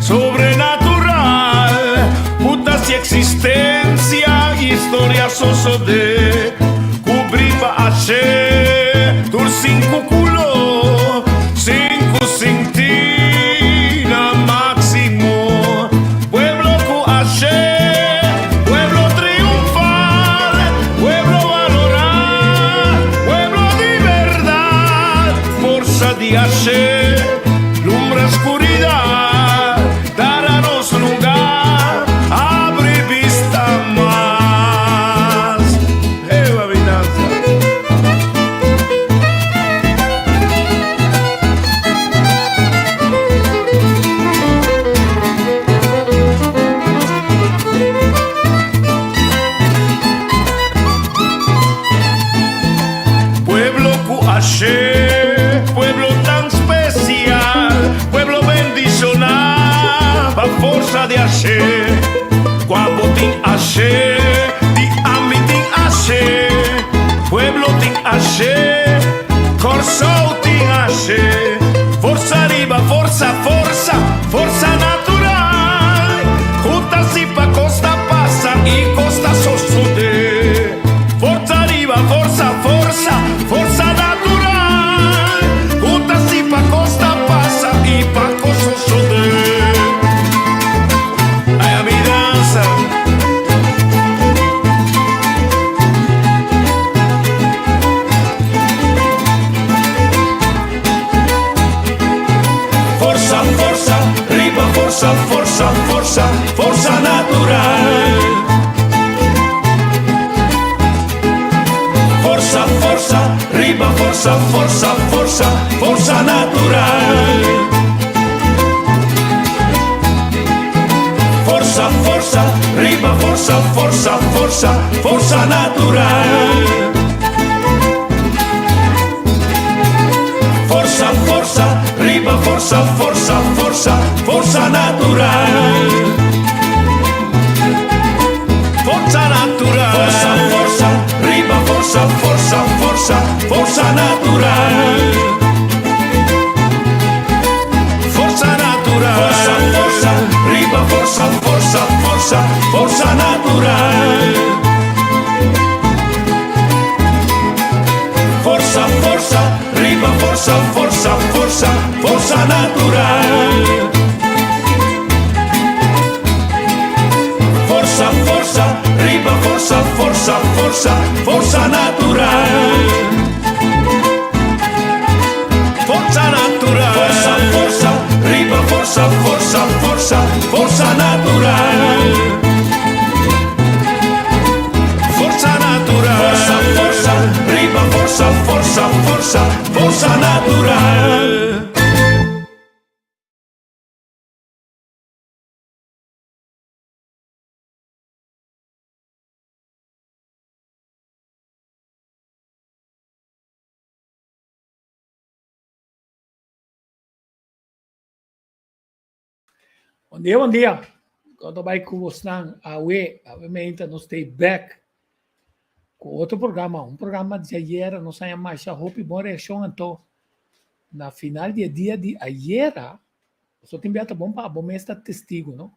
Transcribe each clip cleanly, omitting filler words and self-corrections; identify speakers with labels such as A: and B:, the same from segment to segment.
A: Sobrenatural, putas y existencia, historia soso de cubriba hace, tur cinco culo, cinco cintina máximo, pueblo cu hace, pueblo triunfal, pueblo valorar, pueblo de verdad, fuerza de hacer. Lumbre oscuridad, darános lugar, abre vista más. Eva Vinanza. Pueblo Cuaché, pueblo tan especial, pueblo bendicional, pa' forza de hacer, guapo tin hacer, di amitin hacer, pueblo tin hacer, corso tin hacer, forza arriba, forza, forza, forza natural, juntas y pa' costa pasa y costa sosude, forza arriba, forza, forza, forza natural, juntas y pa' costa pasa y pa' costa sosude. Ay, a mi danza. Forza, forza, arriba, forza, forza, forza, forza natural. Forza, forza, arriba, forza, forza, forza, forza natural. Forza, forza, arriba, forza, forza, forza, forza natural. Forza, forza, arriba, forza, forza, forza, forza natural. Forza natural. Forza, forza, arriba, forza, forza, forza, forza natural. Forza natural. Forza, forza, arriba, forza, forza, forza, forza natural. Forza, forza, arriba, forza, forza, forza, forza natural. Forza, forza, arriba, forza, forza, forza, forza natural. Forza natural. Forza, forza, arriba, forza, forza, forza, forza natural. Forza natural. Forza, forza, arriba, forza, forza, forza, forza natural.
B: Bom dia. Quando vai com você, obviamente, nós estamos back com outro programa. Programa de ayer, nós temos mais a hope boa reação, então, na final de dia de ayer, só tem beata bom para bom estar testigo, não?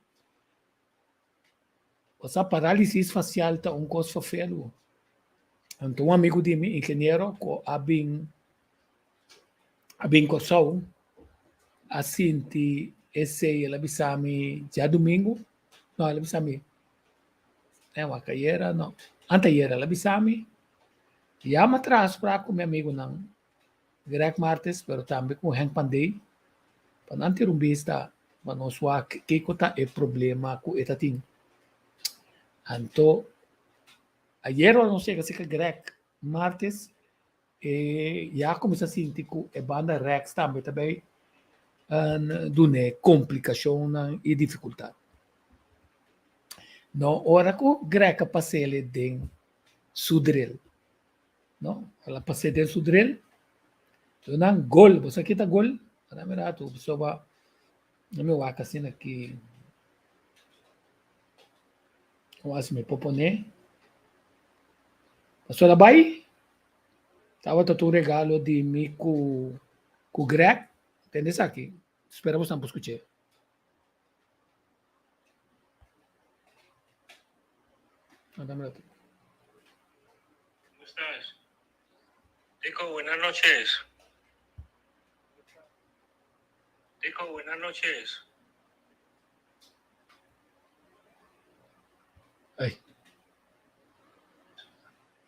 B: Essa parálise facial tá coisa feio. Então, amigo de mim, engenheiro, com abin coção, assim, esse ela bisami já domingo, não, ela bisami, uma caieira, não, anteayer ela bisami, já me traz para com meu amigo não, Greg Martes, pero também com Hank Pandey, para não ter vista, mas não só que é problema com etatim. Então, Ayer eu não sei se é grec, martes, já começa a sentir que a banda Rex também dune complicação e dificuldade. No, ora que o greca passei de sudrel, no, ela passei de sudrel, não gol, você aqui tá gol, na verdade, o pessoal vai, não me vai assim aqui, como assim me propone, passou lá vai, tava todo regalo de mim com o grec, entende isso aqui? Esperamos não escutar.
C: ¿Cómo estás? Rico, buenas noches. Rico, buenas noches.
B: Ay.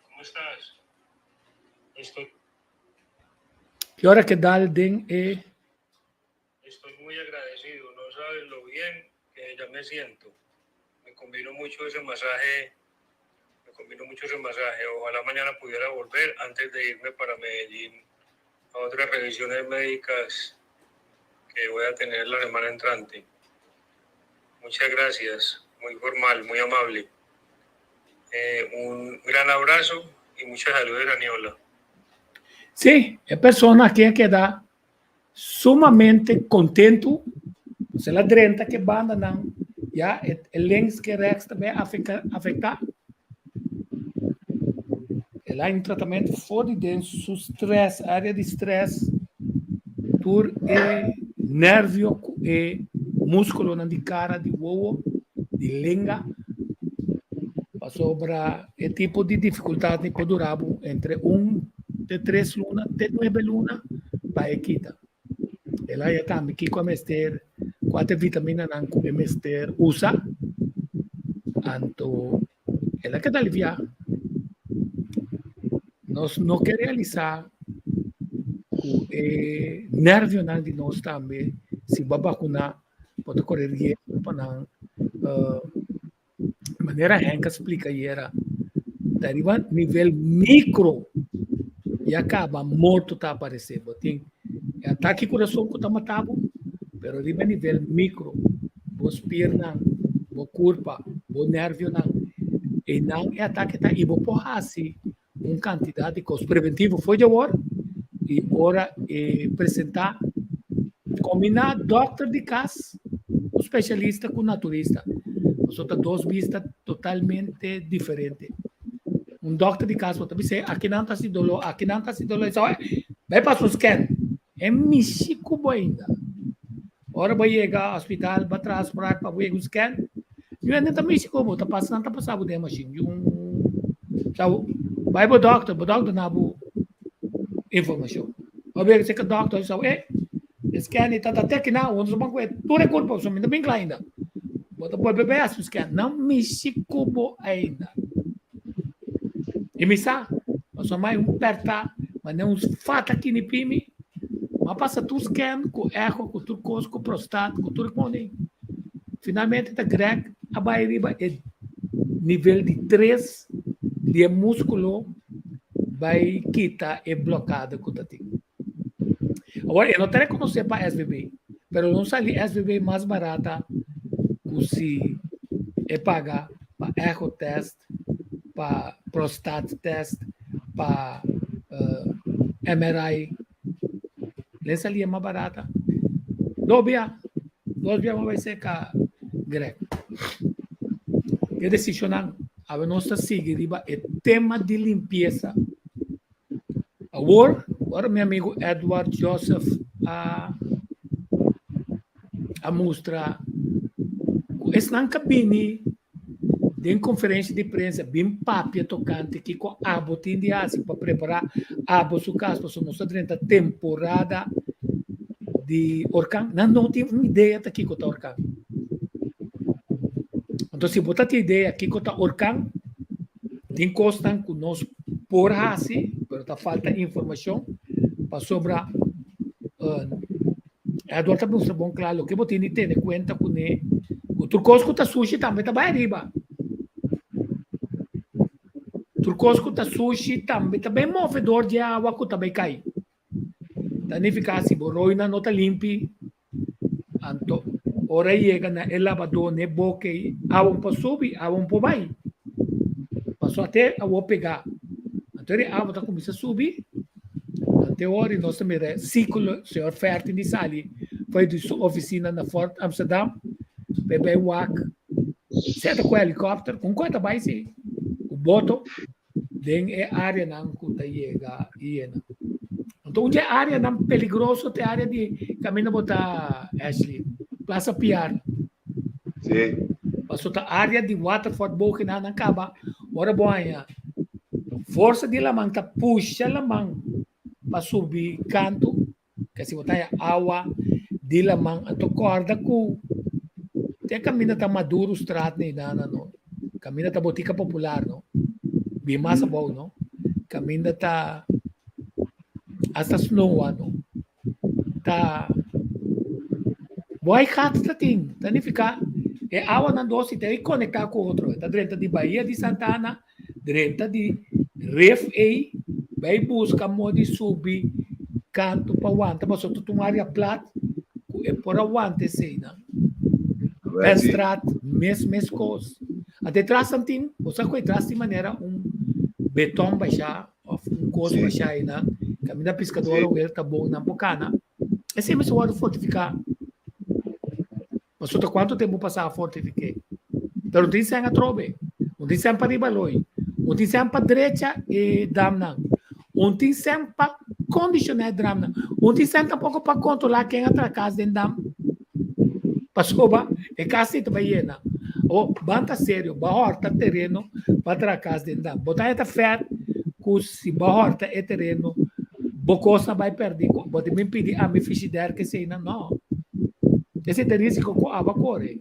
C: ¿Cómo estás? Estoy
B: ¿Qué hora que da el den?
C: Estoy muy agradecido. No sabes lo bien que ya me siento. Me combino mucho ese masaje. Ojalá mañana pudiera volver antes de irme para Medellín a otras revisiones médicas que voy a tener la semana entrante. Muchas gracias. Muy formal, muy amable. Un gran abrazo y mucha salud de Raniola.
B: Sí, es persona que queda sumamente contento. Se la drenta que banda não, já el lens que rex também afeta. Ela em tratamento fora de su stress, área de stress, tur nervio e músculo na de cara, de ovo, de língua, sobre o tipo de dificuldade que durava entre 3 lunas, de 9 lunas, para equita. Ela já também que comester 4 vitaminas não come mester usa, anto ela que aliviar. Nós não quer realizar o nervio não de nós também, se vai vacinar, pode correr risco para maneira que explica aí era deriva nível micro e acaba morto tá aparecendo. Tem ataque coração que está matado, pero arriba nível micro, vos pernas, vos corpo, vos nervio não, e não é ataque tá e vos porra assim quantidade de coisas preventivo foi de agora e ora apresentar combinar doctor de casa, o especialista com o naturista. Nós temos duas vistas totalmente diferentes. Doctor de casa pode dizer, aqui não está se dolor, vai para o scan. É México ainda. Ora vai chegar ao hospital, vai trás para ver o scan. E ainda está México, está passando de machine. Vai para o doctor não há informação. Vai ver se o doctor diz, scan está até que não, onde vão ver, tudo é corpo, só ainda bem claro ainda. Bota para beber o scan, não México ainda. E me sa, nós somos perta, mas não uns fata aqui no pime, mas passa tu scan, com eco, com tudo coisa, com prostate, com tudo que finalmente está greg, a barriga é nível de 3 de músculo, vai quitar e bloqueado com o agora, eu não tenho que conhecer para SBB, mas não sei SBB mais barata, que se é pagar para eco test, para prostate test, para MRI. Essa ali é mais barata. Dobia vai ser greg. Que decisão a nossa seguir é tema de limpeza. Agora meu amigo Edward Joseph a mostrar esse não cabine de conferência de imprensa bem papia tocante que com a botin de assim para preparar a su caso para nossa durante temporada de Orcan não tive uma ideia daqui com o Orcan. Então se botar a ideia aqui com o Orcan tem costan com nós por assim, mas tá falta informação para sobre Eduardo está mostrando bom claro que você tem que ter em conta com o turcos que está sushi também está bem arriba. turcos ko ta sushi também movedor de água ko também cai. Tanifica si boroi na nota limpi. Anto ora chega na elevador ne boque awon pa subi, awon pa vai. Passou até a vou pegar. Então ele tá começa a subir. Até ora nós também ciclo, senhor Fertin de Sali, foi de sua oficina na Fort Amsterdam, bebê WAC, senta com o helicóptero, com quanto vai ser? O boto, tem é área não que chega iena. Então onde é área não peligroso, tem área de caminho botar Ashley, Plaza Piar.
D: Sim.
B: Passou a área de Waterford Book na acaba. Ora boa, força de lamang ta puxa lamang para subir canto, que se botar água de lamang ato corda ku. Tem caminho tá maduro strat ni nana no. Caminho tá botica popular no. Bimasa bom no. Caminho tá hasta snow no. Tá boy cat ta ting, tanifica e água na doce tem conectar com outro. Tá direita de Bahia de Santana, direita de Ref A, vai buscar modo de subir canto para Wanta, mas só tu área plat é por Wanta sei não. Estrat mes coisa. Até trás antim, você coi trás de maneira beton baixar, coisa baixar aí na caminho pescador o ele tá bom na bocana. Esse é o fortificar. Mas só quanto tempo passar a fortificar? Pero não tem sangue a trobe, não tem sangue para ribaloi, não tem sangue para direita e damna, não tem sangue para condicionar damna, não tem sangue tampouco para controlar quem entra casa dentro dam. Passou ba? É casa de baiana. Ou banta sério, bahorta terreno para casa dentro dam. Botar esta fé, que se bahorta é terreno, bocosa vai perder. Pode me pedir a me fichider que sei não. Esse é o risco que a corre.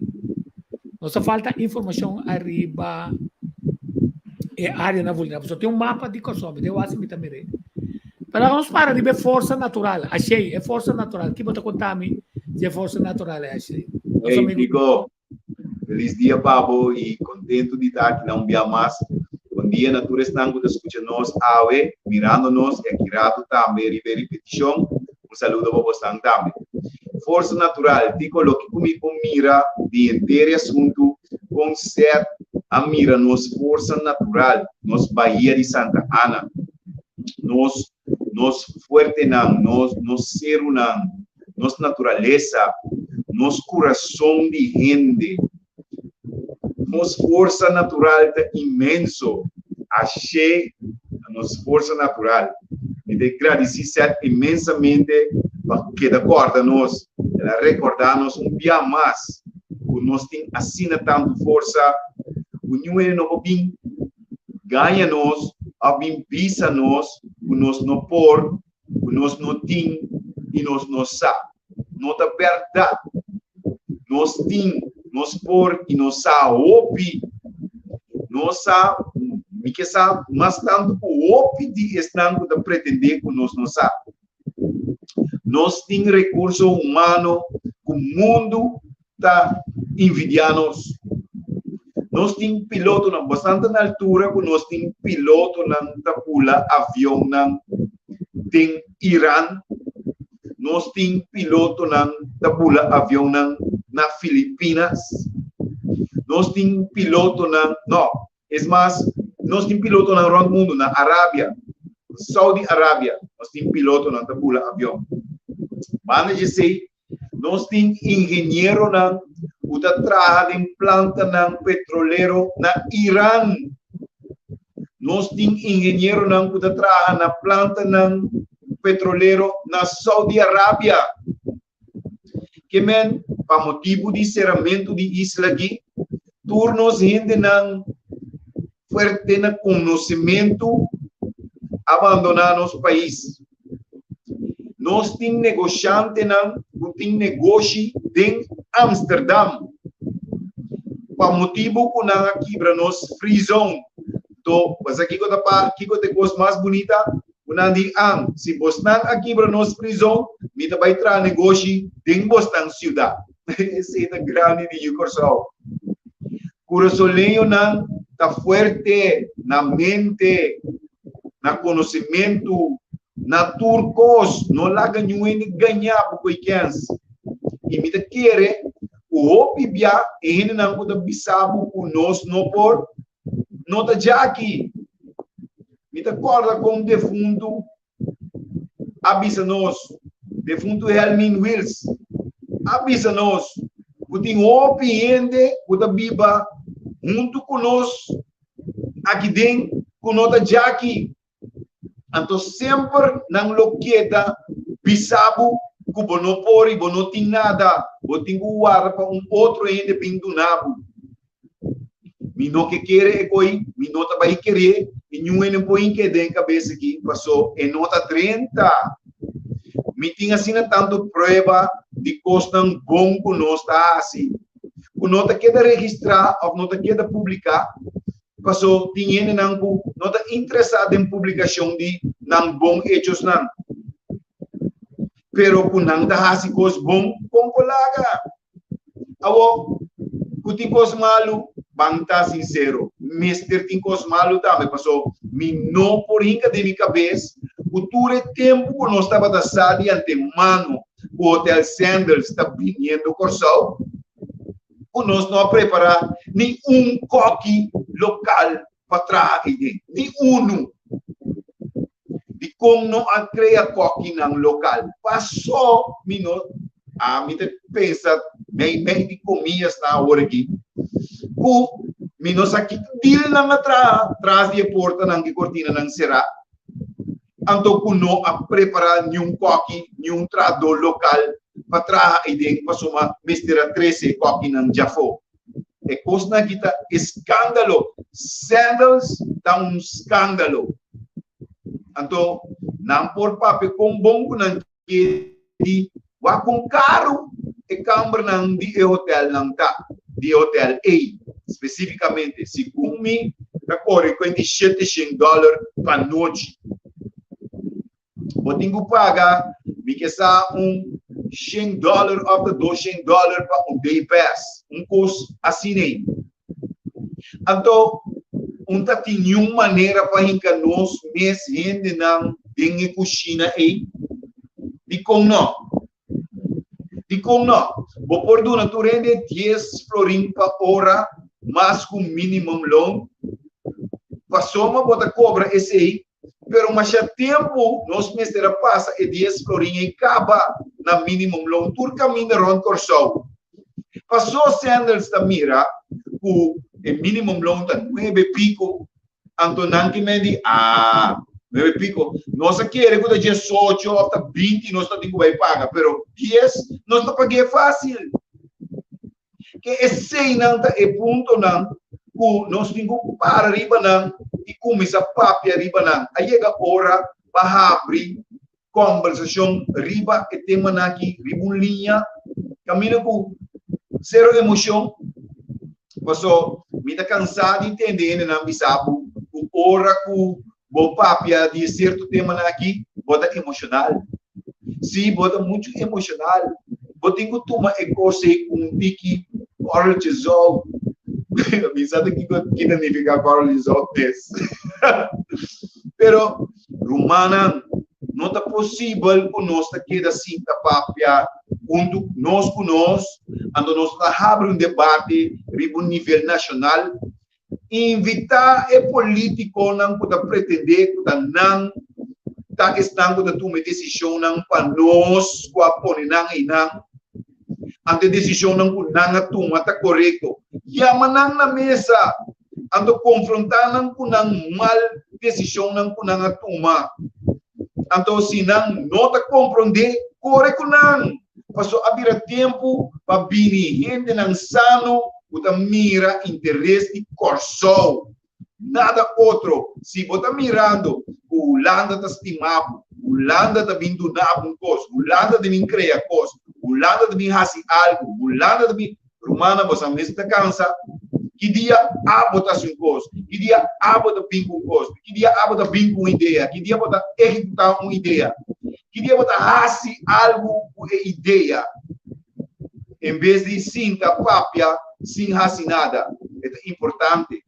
B: Não só falta informação arriba e área na vulnerável. Só tem mapa de consumo. Eu acho que também. Para vamos para de força natural. Achei, é força natural. Que você contar-me de força natural é achei.
D: Ei, Nico, feliz dia, Pablo, e contento de estar aqui na Umbia Mais. Bom dia, natureza, tango de escutar nós, awe, mirando-nos, e aqui rato também, repetição. Saludo para você também. Força natural, te coloque comigo mira de inteiro assunto com ser a mira nos força natural, nos Bahia de Santa Ana, nos forte não, nos ser não, nos natureza, nos coração de gente, nos força natural é imenso, achei nos força natural. Me agradecer imensamente porque acorda-nos, recordar-nos dia mais, que nós temos assim tanta força, o Senhor não vem ganha-nos, a vem pisa-nos, que nós não por, que nós não temos e nós não sabemos. Não é verdade. Nós temos, nós por e nós sabemos, nós sabemos, que sabe, mas tanto o OP de estanco de pretender que nós não sabemos. Nós temos recurso humano que o mundo está envidiando. Nós temos piloto bastante na altura, que nós temos piloto na pula avião tem Irã. Nós temos piloto na pula avião na Filipinas. Nós temos piloto não, é mais, nós temos piloto na round mundo, na Arábia, Saudi Arábia, nós temos piloto na tabula avião. Mas eu sei, nós temos engenheiro na o trabalha em planta na petroleiro na Irã. Nós temos engenheiro na o trabalha na planta na petroleiro na Saudi Arábia. Que men, para motivo de encerramento de isla aqui, turnos gente na fuerte na conhecimento abandonar nosso país. Nós temos negociante na tem negócio em Amsterdam. Para motivo que não aqui para nós free zone. Então, mas aqui que tem coisa mais bonita, não diz se você aqui para nós free zone, me vai entrar negócio em Boston cidade. Esse é o grande de Coração. Coraçãozinho não tá forte na mente, na conhecimento, na turcos, não lá ganhou ele ganhar por quem e me quer o opibia e ele não pode bisabu o nós não por nota já aqui me acorda com o defunto avisa nós defunto Helmin Wills avisa nós o tem opiende o da biba junto conosco aqui dentro com nota já aqui então sempre não loqueta bisabu que não pode, não tem nada, não tem guarda para outro ainda pinto nabo. Me não que quer é coi, me não tá vai querer, e nenhum não põe que dentro cabeça aqui passou e nota 30. Me tinha assim tanto prova de costam bom que nós está assim. O nota queda registrar, ou nota queda publicar, passou tinha não nota interessado em publicação de não bom hechos não. Pero kung nang dahasi kos bom kung kolaga. Awo, kuti kos malu, bangta sincero. Mister tin kos malu também passou. Mi no por hinca de mi cabeça. O ture tempo que nós estava da sala antemano, o Hotel Sandals está vindo Corsal. O nós não preparar nenhum coque local para trás, nenhum. De como não cria coque no local. Passou, a mim pensa, bem de comidas na hora aqui. O minos aqui, dil nang atrás de porta nang cortina nang será. Então, não a preparar nenhum coque, nenhum trado local para trás e dentro passou uma mistura 13 coque nang jafo. E coisa na kita escândalo. Sandals tá escândalo. Então, não por papel com bom que wa com caro e câmara não de hotel não tá de hotel A especificamente se comi na corre $47 para noite. Botinho paga me que sa $100 ou $200 para day pass custo assim. Então não tem nenhuma maneira para que nós mesmos não tenhamos cozinha aí. De como não? Vou por duna, tu rende 10 florin para hora, mas com minimum loan. Passou uma bota cobra esse aí, pero mas já tempo, nós mesmos passa e 10 florin e acaba na minimum loan. Tu caminha ron Corsal. Passou Sandals da mira, o minimum loan tá 9 pico, Antonan que me di, 9 pico, nós queremos que 18 ou 20 nós não temos que pagar, pero 10 nós não pagamos fácil. Que esse não é ponto não, que nós temos que parar riba não e começar a papia riba não. Aí chega a hora para abrir conversação riba e tema aqui, riba linha, caminho com zero emoção. Passou, me está cansado de entender, não me sabe, o hora que o papia de certo tema aqui, bota emocional. Sim, bota muito emocional. Bota em que toma coisa com pique, cortisol. Me sabe que significa cortisol nesse. Pero, romana, não é possível que nós queda assim, da papia, quando nós abre debate a nível nacional, invitar o político não pode pretender que não está estando da tomar decisão não para nós com a pôr não e não ante decisão não com não toma está correto e a manang na mesa ando confrontar não com não mal decisão não com não toma então se não está compreender correto não passou a vir tempo para vir gente não sano Bota mira interesse de Corsal, nada outro. Se bota mirando, o Holanda está estimado, o Holanda está vindo dar um coisa, o Holanda está vindo criar coisa, o Holanda está vindo fazer algo, o Holanda está vindo... Romana, você mesmo está cansado. Que dia a botar uma coisa, que dia a botar vir com coisa, que dia a botar vir com uma ideia, que dia botar executar uma ideia, que dia botar fazer algo com ideia. Em vez de sinta papia, sem fazer nada. É importante.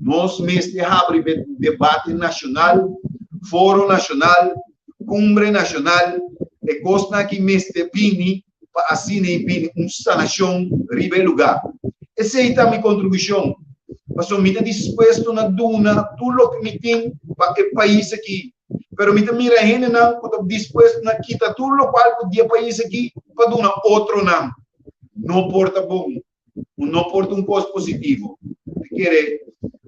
D: nós mesmo abrimos debate nacional, foro nacional, cumbre nacional, e costa que mesmo pini, para assim pini, sanação, ribe lugar. Essa é a minha contribuição. Mas eu estou disposto a dar tudo o que me tem para o país aqui. Pero me mira gente não, estou disposto a quitar tudo o qual o país aqui para dar outro não. Não porta bom, não porta costo positivo. Quer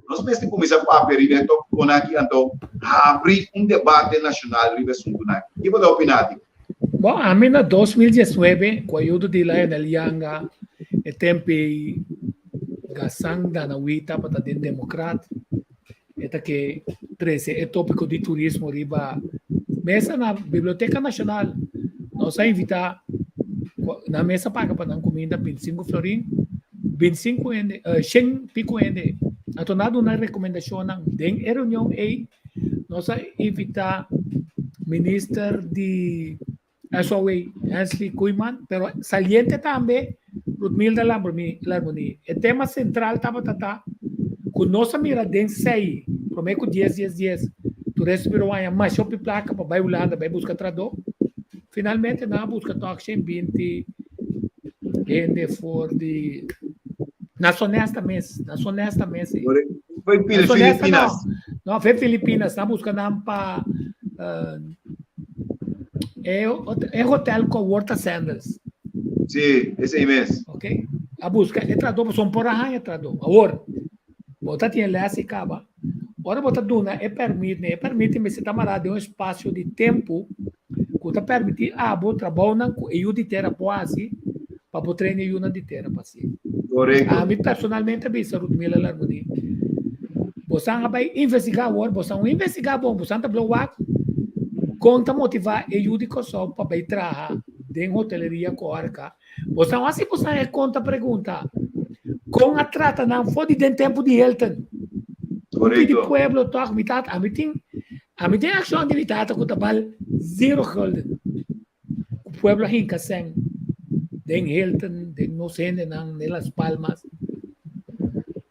D: nós mesmo começar a papel e ver com aqui então abrir debate nacional e ver assunto aqui. O que você opina?
B: Bom, a mim na 2019, com a ajuda de Lionel Yanga, é tempo gasang da na wita para den democrata. Eta que 13 é tópico de turismo riba mesa na Biblioteca Nacional. Nós a invitar na mesa paga para dar comida 25 florin, 25 ende, 100 pico ende. Atonado na recomendação ng den reunião aí nós a invitar ministro de SOA, Ansley Kuyman, pero saliente também Ludmila Larmoni. O tema central estava com nossa mira den sei, prometo 10. Tu respirou aí, mas shopping placa para vai Holanda, vai buscar tradutor. Finalmente na busca toque 20 ende for de nacionesta mês.
D: Foi Filipinas.
B: Não, foi Filipinas, na busca não para é hotel com Walter Sanders.
D: Sim, esse aí mesmo.
B: Ok? A busca é tradutor, são por aí é tradutor. Agora, bota tinha lá se acaba. Agora bota duna permite me se tamara de espaço de tempo que tá permite bo trabalho não eu de terra quase para o treino eu de terra passe.
D: Correto.
B: A mim personalmente bisa Ludmila Larmoni. Você vai investigar agora, você investigar bom, você tá blow up. Conta motivar eu de coisa para vai trabalhar dentro hoteleria corca. Você não assim você é conta pergunta. Com a trata não foi de tempo de Hilton.
D: Correto.
B: De pueblo toque mitad a mim tem ação de mitad com tabal 0 golden. O pueblo hinca sem den Hilton, den no sende não nelas Palmas.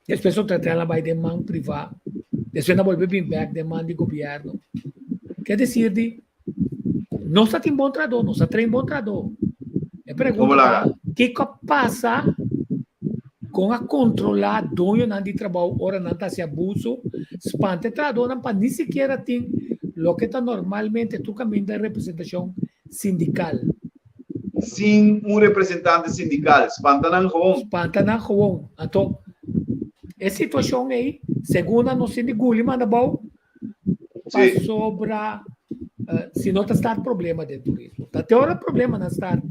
B: E as pessoas tratam vai de mão privada. Depois não volve bem back de mão de governo. Quer dizer não está em bom tradutor, não está em bom tradutor. É pergunta o que passa com a controlar dono de trabalho, ora não está se abuso, espante tradutor não para nem sequer tem o que está normalmente tu caminho da representação sindical.
D: Sim, representante sindical, espanta não
B: gewoon. Então, a situação aí, segundo no sindicato, manda bom, sobra se não está problema de turismo. Até hora problema não está.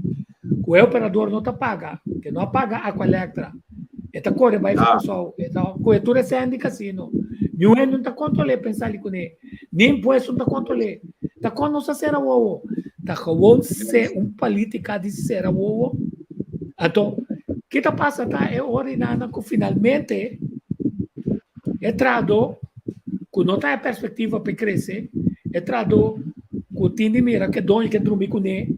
B: O operador não está paga, que não paga a coleta. Esta corre vai ficar só. Esta cobertura é de casino. Nenhum não está controlando pensar ali com ele. Nem imposto não está controlando. Está com nossa será o está com ser política de ser o então o que está passando é orinando que finalmente é trado que não tem a perspectiva para crescer é trado que tem mira que dono que dormir com ele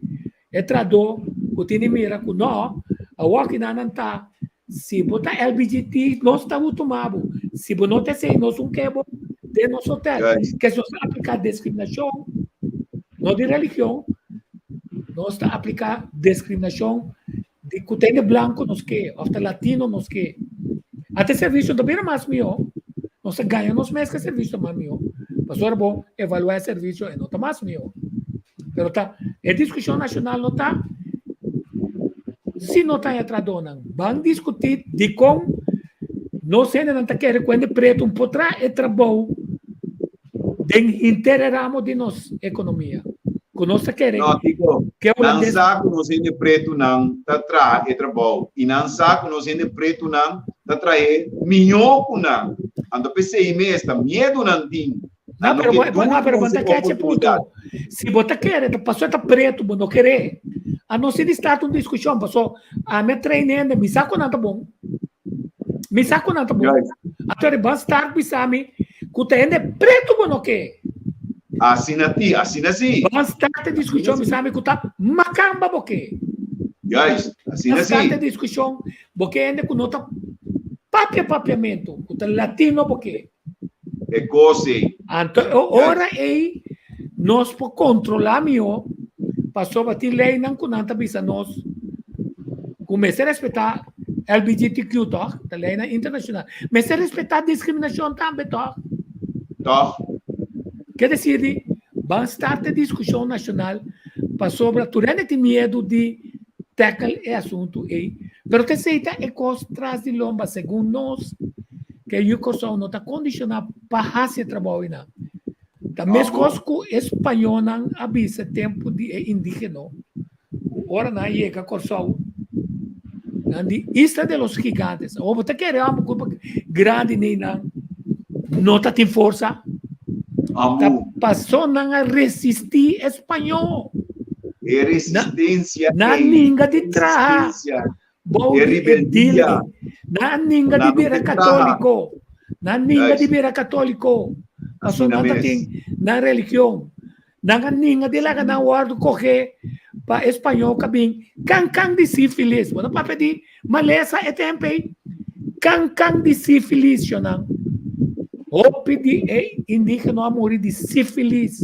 B: é trado que tem mira que não a walk não está se botar LBGT não está automado se não tem sei nós quebro de nosso hotel que se aplicar discriminação não de religião nós está aplicar discriminação de que tem de branco nos que ou de latino nos que até serviço também é mais meu nós ganhamos mais que serviço mais meu pastor bom evaluar serviço é não tá mais meu pero tá é discussão nacional não tá se não tá atradona vão discutir de como não sei não tá querer quando preto potrá é trabalho de intereramo de nossa economia conosco querem
D: que não sabe nós ainda preto não tá atrás é trabalho e não sabe nós ainda preto não tá atrás melhor que não ando pensei mesmo medo não tem
B: não pero pergunta que é tipo se você quer passou tá preto não querer a não se estar uma discussão passou a me treinando me saco não tá bom até basta bisami que tem preto não quer
D: assim assim
B: bastante discussão me sabe que tá macamba porque
D: guys assim
B: bastante discussão porque ainda que não tá papiamento, o latino porque.
D: É cose.
B: Ora nós por controlar melhor, passou a ter lei não conanta bisa nós começar a respeitar LGBTQ tá, a lei internacional, mas a respeitar a discriminação também tá.
D: Tá?
B: Quer dizer, vamos estar a discussão nacional para sobre tu não tem medo de tackle o assunto aí, pero que seita é coisa traz de lomba segundo nós que a educação não está condicionada para fazer trabalho não. Também coisas que o espanhol não avisa tempo de indígena. Ora não chega a corção. De Isla de los Gigantes. Ou você quer uma coisa grande nem não está tem força. Tá passou a resistir espanhol.
D: É resistência.
B: Na língua de trás.
D: É rebeldia.
B: Na língua de beira católico. Na língua de beira católico. Passou não tem na religião. Na língua de lá na guardo correr para espanhol cabim. Can de sífilis. Bueno, para pedir maleza é tempo aí. Can de sífilis, não. Ou pedir indígena a morrer de sífilis.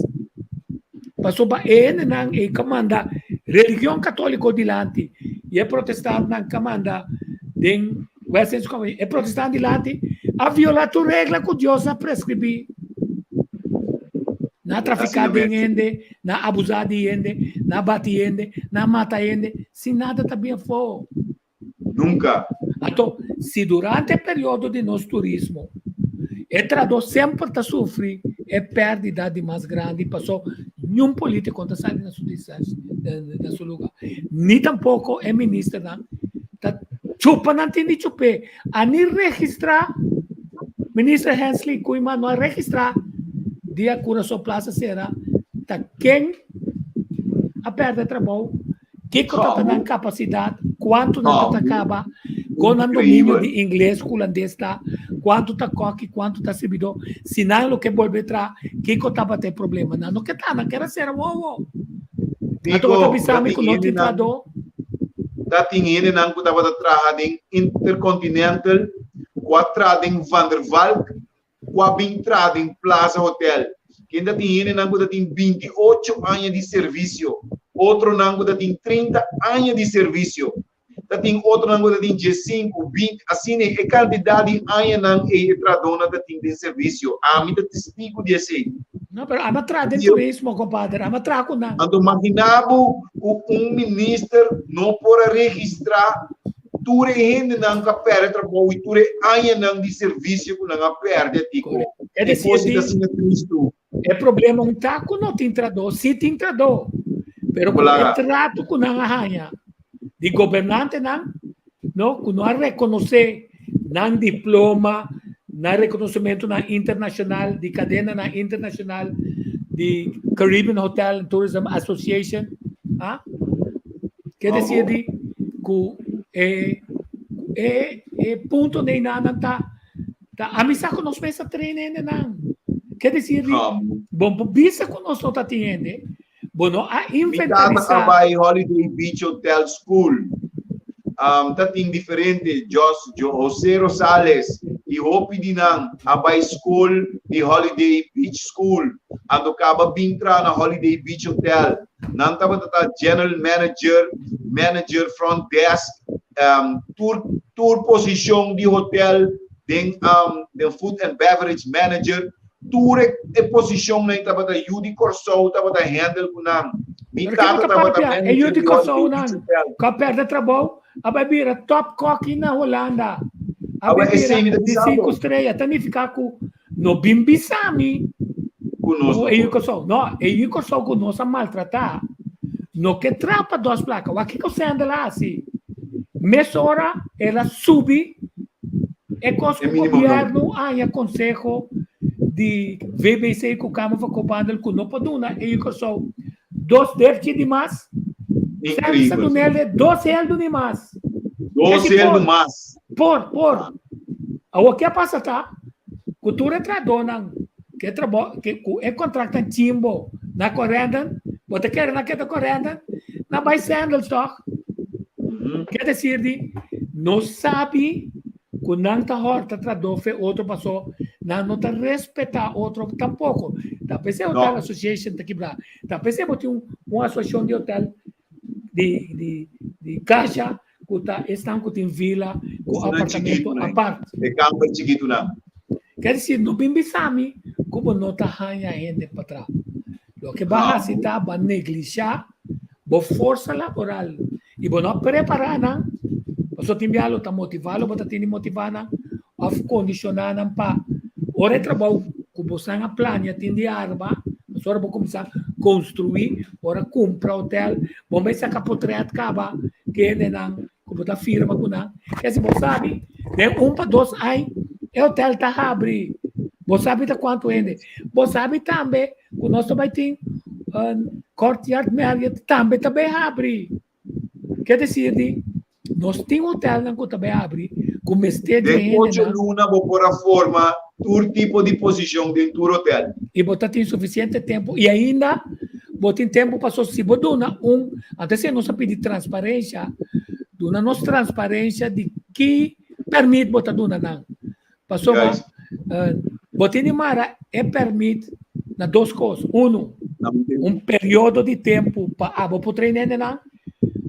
B: Passou para ele não e comanda religião católica dilante e é protestante não comanda den é protestante dilante a violar a regra que Deus a prescrever. Na traficar de gente, na abusar de gente, na bater gente, na matar gente, se nada está bem for.
D: Nunca.
B: Então, se durante o período de nosso turismo, o trador sempre está sofrendo, é perda de mais grande, passou nenhum político está saindo da sua lugar. Nem tampouco é ministro, não. Tá chupa não tem de chupar. A nem registrar, ministro Hensley Kuima não registrar, dia cura sua plaça será, tá quem a perda de trabalho, que está na capacidade, quanto não acaba, com o domínio de inglês, holandês, tá, quanto está coque, quanto está servidor, se não o que volver atrás, que estava ter problema, não que tá, não quer ser uau. Então, eu pensava que não tem trador.
D: Da tingene não que estava trabalhando em Intercontinental, quadrado em Van der Valk, com entrada em Plaza Hotel, que ainda tem nango da tem 28 anos de serviço, outro nango da tem 30 anos de serviço, da tem outro nango da tem 15, 20, assim é quantidade de anos não é tradona da tem de serviço, a mim da testigo de assim.
B: Não, pero ama trade em turismo, compadre, ama traco não.
D: Ando imaginava ministro não pode registrar ture gente não que perde trabalho e ture aia não de serviço que não perde tipo
B: é é problema um taco não tem trador se tem trador pero o trato com não arranha de governante não que não reconhecer não diploma não reconhecimento na internacional de cadena na internacional de Caribbean Hotel and Tourism Association quer dizer que ponto nem nada tá a missa que nós pensa treine não quer dizer bom bisa que nós está tendo bom a inventarizar
D: by Holiday Beach Hotel School tá tem diferente José Rosales e Hopi Dinang by School de Holiday Beach School ando acaba bintra na Holiday Beach Hotel não tava general manager front desk tour position de hotel den food and beverage manager tour e position na tava da Yudi Corso tava da handle kunang mitata tava da
B: manager Yudi Corso nan ka perda trabalho a bebida top cock na Holanda a bebida de 5 estrelas também ficar com no bimbisami conosco e o Corso com nós a maltratar no que trapa duas placas o que você anda lá assim mesora ela sube e coisa que o governo aí aconselho de VBC que o câmara vai cobrar com não paduna e eu sou 2 déficit de mais
D: incrível
B: 12 euros de mais
D: 12 euros de mais
B: por o que passa tá cultura tradona que trabalho que é contrato timbo na correnda você quer naquela correnda na vai sandals toch quer dizer, não sabe Quando não está horta tradofe, outro passou, não está respeitar outro tampouco. Tá pensando hotel association tá quebrado. Tá pensando que uma associação de hotel de caixa que estão com vila, com apartamento à parte.
D: É campo chiquito não.
B: Quer dizer, no Bimbisami, como não está ganhando gente para trás. O que vai fazer tá para negligenciar a força laboral e não preparar, não. Você tem que estar motivado, você tem que motivar, a condicionar para o trabalho que você tem a planear, tem de arma, você vai começar a construir, ora comprar hotel, vamos ver se a capotreat acaba, que é não, como está firma com não. Quer dizer, você sabe, de 1 para 2 anos, o hotel está abrindo. Você sabe de quanto é? Você sabe também que o nosso vai ter courtyard Marriott também abre. Quer dizer, nós temos hotel que também abre, com este de
D: gente. Luna, vou pôr a forma, todo tipo de posição dentro do hotel.
B: E você tem suficiente tempo, e ainda, você tem tempo para se dona antes de nós pedir transparência, dona nossa transparência de que permite você dona não. Passou mais. Você tem mara é permite na duas coisas. Período de tempo para você treinar não.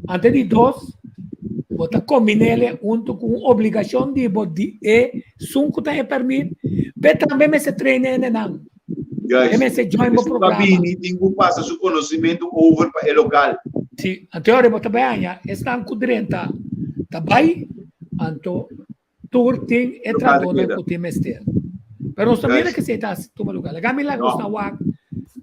B: Antes de dois, você combina ele junto com obrigação de você sunco tem permite, mas também se treina não.
D: Mas se join no programa. Tem que passar seu conhecimento over para o local.
B: Sim, a teoria você banha, está com direta, tá bem, então tur tem entradona com tem mestre. Pero sabia que se está toma lugar. A Camila gosta wa,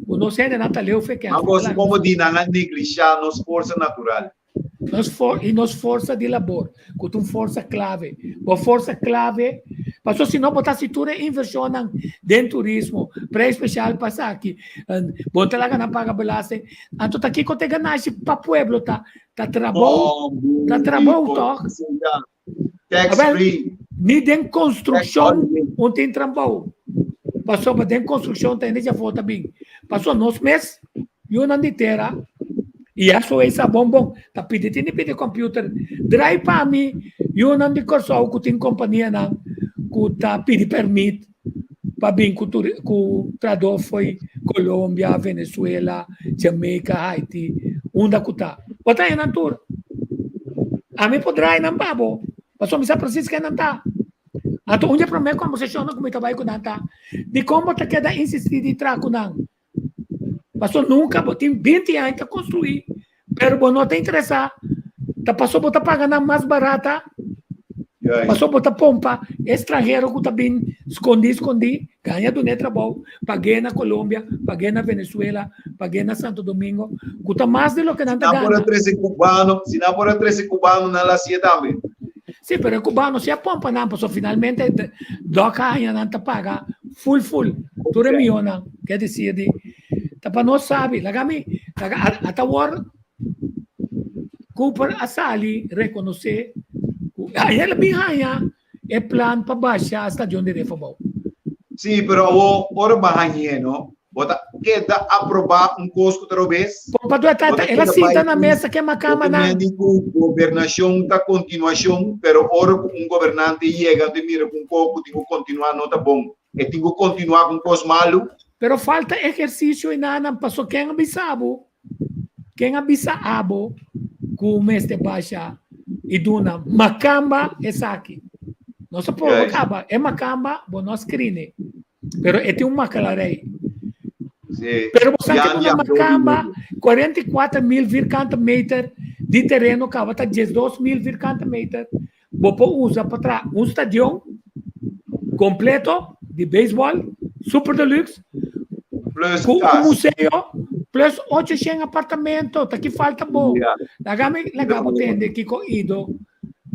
B: o não sei de Nataleu foi que.
D: Mas como dinanga negligenciar nos força natural.
B: Nos força de labor, com uma força clave. A força clave, passou se não botar cintura inversão dentro do turismo, pré-especial passar aqui. Bom, talaga na paga belase. Então, aqui que te ganaste para pueblo, tá trabalho,
D: tax free.
B: Nem tem construção, não tem trabalho. Passou para tem construção, tem já volta bem. Passou nos meses, e uma de terra. E isso é bom. Tá pedindo pedir computer. Drive para mim. E eu não digo só que tem companhia não. Que tá pedindo permit para vir com trador foi Colômbia, Venezuela, Jamaica, Haiti. Onde que tá? Bota aí na tour. A mim poderá ir não babo. Mas só me sabe preciso que não tá. Então, onde para mim como você chama como trabalho com não tá. De como tá queda insistir de traco não. Passou nunca, tem 20 anos para construir, pero não está interessado. Passou para pagar mais barata, passou para pompa, estrangeiro que está bem escondi, ganha do trabalho, paguei na Colômbia, paguei na Venezuela, paguei na Santo Domingo, que está mais do que não está ganhando.
D: Se não for 13 cubano, não lá se também.
B: Sim, pero cubano se pompa não, passou finalmente, doca ainda não está paga, full, tudo milhona, quer dizer, para nós sabe, até agora, Cooper Asali reconhecer, ele bem é plano para baixar a estação de refabão.
D: Sim, pero o bahia, não? Bota que dá aprovar custo outra vez.
B: Ela senta na mesa que é uma cama na.
D: Governação da continuação, pero ora governante chega de mira com pouco, tem que continuar não tá bom. E tem que continuar com coisa malo.
B: Pero falta exercício e nada, passou quem abisabo, com o mês de baixa e duna, macamba é aqui. Nossa povo acaba, é macamba, bom nós crine, pero é tem um macalarei. Pero você tem uma macamba, 44 mil metros de terreno, acaba tá 12 mil metros, você usa para estádio completo de beisebol, super deluxe, com um museu, plus 800 apartamentos, tá que falta bom. Lagamo tende que com ido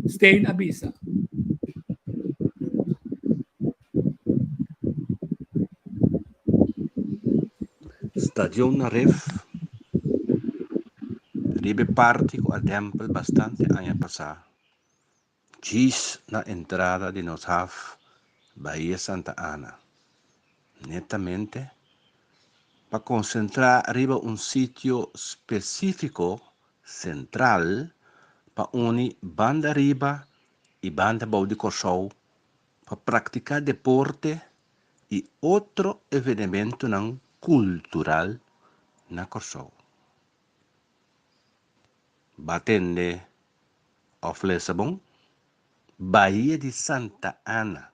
B: stay na bisa.
E: Stadio Naref ribe parte com a tempo bastante anos passar. Diz na entrada de nos Bahia Santa Ana. Netamente, para concentrar arriba un sitio específico, central, para unir banda arriba e banda baú de Corsou para praticar deporte e outro evento não cultural na Corsou. Batende of Lissabon, Bahia de Santa Ana.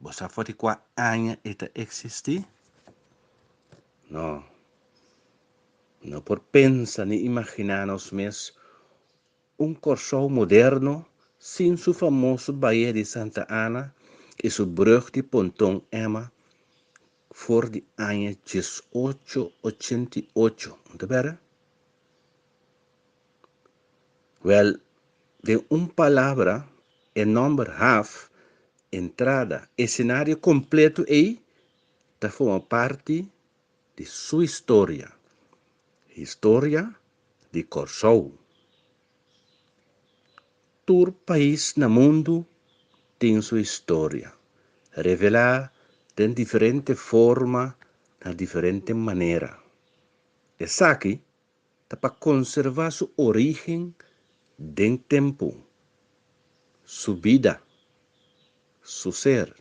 E: Você foi qua anos eta existir? Não. Não por pensar nem imaginar nos mesmos Corsou moderno sem seu famoso Bahia de Santa Ana e seu brug de Pontão Emma voor de anos 1888. Não é? Well, de palavra, e número half, entrada, cenário completo e da forma parte de sua história. História de Corsou. Todo país no mundo tem sua história. Revelar de diferente forma, de diferente maneira. Essa aqui está para conservar sua origem de tempo, sua vida, seu ser.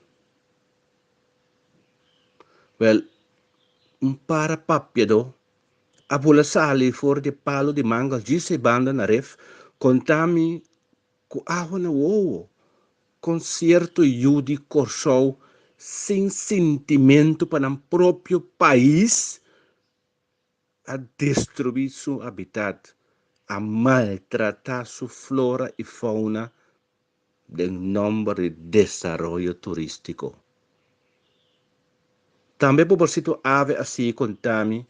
E: Well, para papiado, a bola sali for de palo de manga, disse banda na ref, contami com água na uovo, concerto de Corsou, sem sentimento para o próprio país, a destruir seu habitat, a maltratar sua flora e fauna, em nome de desenvolvimento turístico. Também por situ ave assim contami,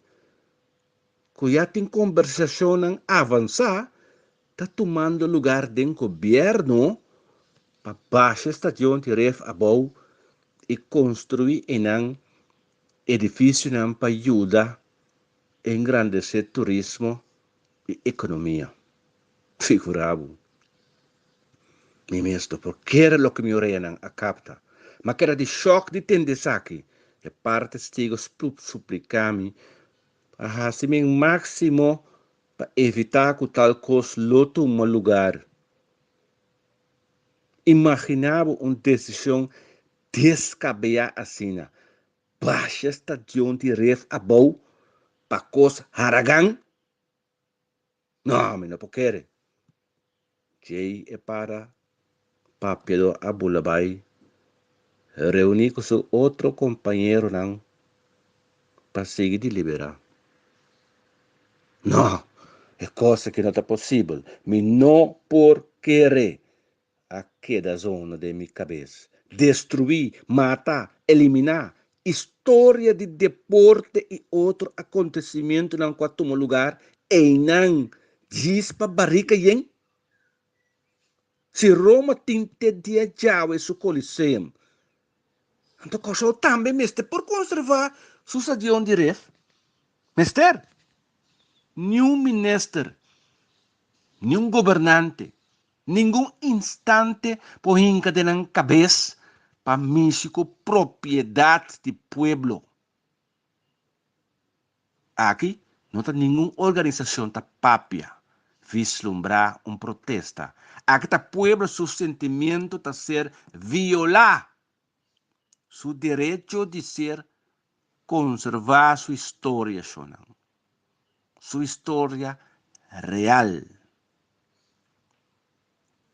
E: que já tem conversação avançar, está tomando lugar do governo para baixar a estação de ref abou e construir um edifício para ajudar a engrandecer turismo e economia. Figurado. E mesmo, porque era o que me ordenan a capta. Mas era de choque de tendência aqui. E parte estigos suplicami a assim máximo para evitar que tal coisa lote um lugar. Imaginava uma decisão descabellada assim. Baixa estação de ref abou para coisa haragan. Não, não pode. Jay é para papel a bulabai. Reunir com seu outro companheiro não para seguir de liberar. Não, é coisa que não está possível. Mas não por querer aquela zona de minha cabeça. Destruir, matar, eliminar história de deporte e outro acontecimento não qual toma lugar e não diz para barrica yen. Se Roma tinte dia já é seu coliseu. Então, Corsou também, mestre, por conservar sua estação de ref. Mestre, nenhum ministro, nenhum governante, nenhum instante por encadenar cabeça para México propriedade de pueblo. Aqui, não tem nenhuma organização da papia vislumbrar protesta. Aqui está pueblo, seu sentimento está ser violar seu direito de ser conservar sua história, sua história real.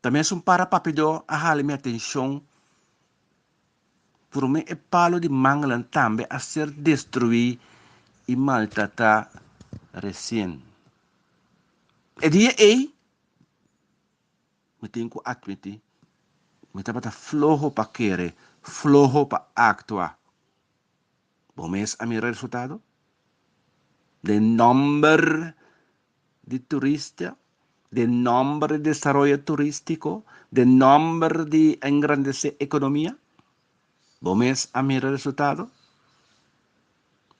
E: Também é para papel a halir minha atenção por mim é palo de manglan também a ser destruído e maltratar recém. E dia aí, me tenho que admitir, me estava flojo para querer, flojo para actuar. Bom mês a meu resultado? De número de turistas, de número de desarrollo turístico, de número de engrandecer economia. Bom mês a meu resultado?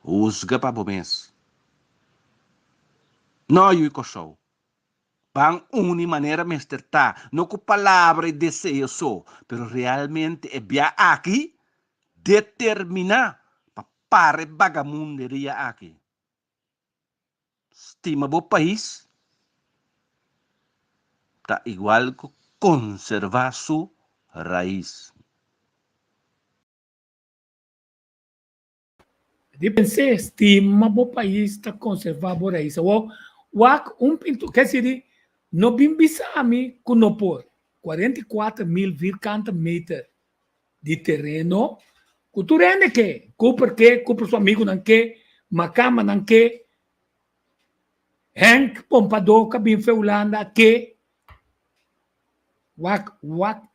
E: Usga para bom mês. Não eu Corsou. Van uma maneira mestertar, não com palavra e desejo só, pero realmente é bem aqui determinar para parar vagamunderia aqui. Estima o país está igual que conservar sua raiz.
B: pensei, estima o país está conservado por isso. O pinto, quer dizer, no bimbisami com no por 44.000 de terreno, que tu rende que, que seu amigo não que, macama não que, Henk Pompador, Cabim Feulanda, que wak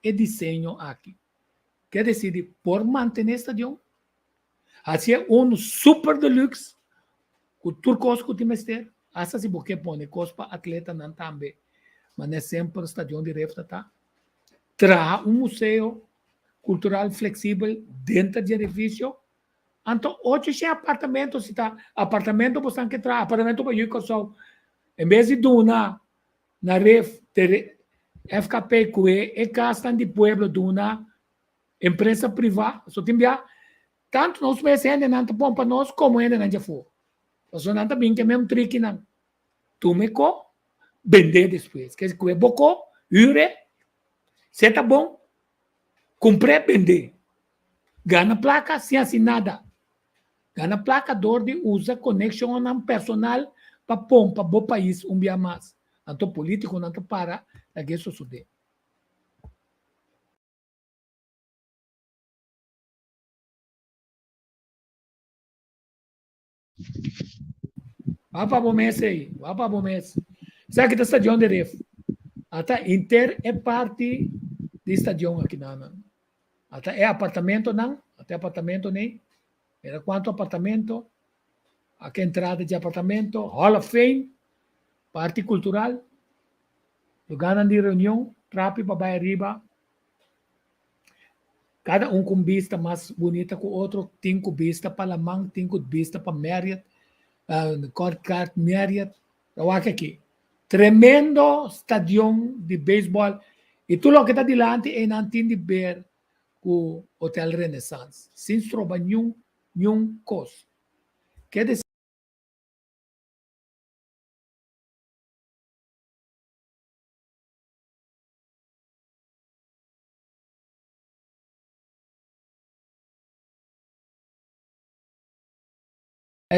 B: é desenho aqui. Quer dizer, por manter esta estadio, assim super deluxe, o turcos que tem mestre, essa se porque põe cospa atleta não também, mas é sempre estadio de refta tá. Traz museu cultural flexível dentro do edifício. Então, hoje tem apartamento, se tá apartamento você tem que trazer apartamento para ir com em vez de duna na ref FKP que é casa de pueblo duna empresa privada, só tem tanto nós mesmos não bom para nós como ainda não já foi. Nós não também que mesmo trick não. Tu me co vender depois, que é boco, ure, se tá bom, compre vender. Gana placa sem assim nada. Gana placa dor de usa conexão não personal para pompa bom país dia mais. Então político não para a que isso sucede. Vá para o mês aí, vá para o mês. Sabe que está estadião de ref? Até Inter é parte do estadião aqui não. Até é apartamento não, até apartamento nem. Era quanto apartamento? Aqui entrada de apartamento, Hall of Fame, parte cultural, lugar de reunião, trape para baixo arriba. Cada com vista mais bonita que o outro, tem com vista para Lamang, tem com vista para Marriott, Courtyard Marriott, eu acho aqui. Tremendo estadião de beisebol. E tudo o que está delante é não tem de ver com o Hotel Renaissance. Sem trobar nenhum coisa. Quer dizer,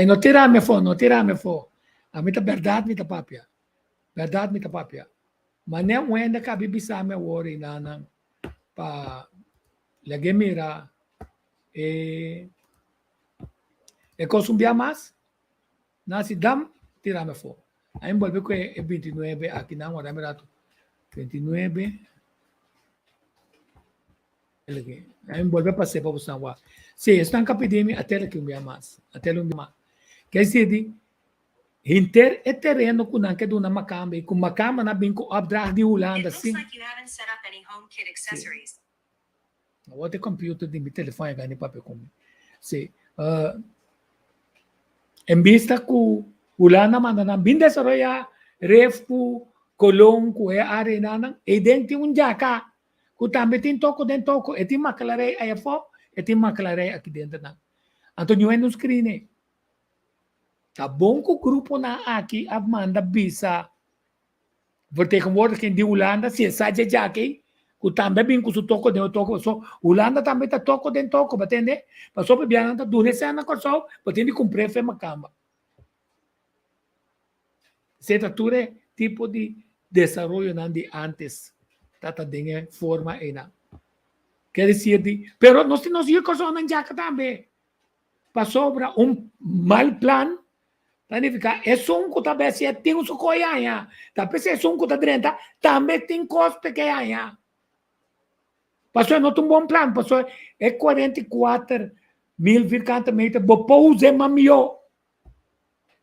B: não tirame fo. A mim tá verdade, me tá papia. Verdade, me tá papia. Mas não ainda que a bibisa me worry na pa lagi mira e consumbia mais. Nasi dam tirame fo. Aí envolve com 29 aqui não, ora mirato. 29 aí envolve para ser para você lá. Se estão capidemi até que mais. Até um mais. Quer dizer, Inter é terreno com não que do na macamba e com macamba na bem com abdrar de Holanda assim. Vou ter computer de meu telefone ganhar papel comigo. Se em vista que Holanda manda na bem desarrollar refpo colon que é arena não e dentro jaca que também tem toco dentro toco e tem maclarei aí fora e tem maclarei aqui dentro não. Antonio é no screen. Tá bom que o grupo na aqui manda visa. Vou ter que ver quem de Holanda se sabe já aqui, que também bem que o toco de toco, so Holanda também tá toco de toco, entende? Passou para biar anda dure se na corso, pretende cumprir fe macamba. Setatura tipo de desenvolvimento não de antes, tata dengue forma ena. Quer dizer, pero nós temos que coisa não já também. Passou para mal plano. Significa, é só que também se tem um socoia, também se é só que tá dentro, também tem cospe que é. Passou não tem um bom plano, passou é 44.000 vou pôr mamio.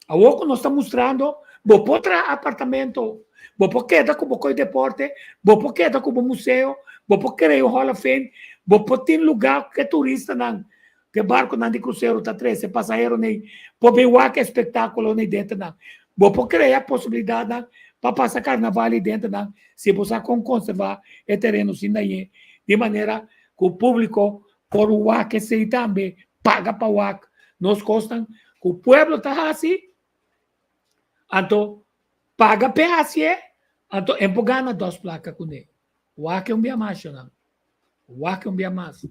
B: A o que nós estamos mostrando, vou pôr apartamento, vou pôr queda com o deporte, vou pôr queda com o museu, vou pôr criar o Hall of Fame, vou pôr tem lugar que turista não. Que barco não de cruzeiro tá 13 passageiro nem por ver o que espetáculo nem dentro não. Vou criar a possibilidade para passar carnaval ali dentro não. Se você conservar o terreno assim daí, de maneira que o público por o que sei também paga para o que nos custam que o povo tá assim. Então paga para assim, então empurrando duas placas com ele. O que é um bem mais não. O que é um bem mais.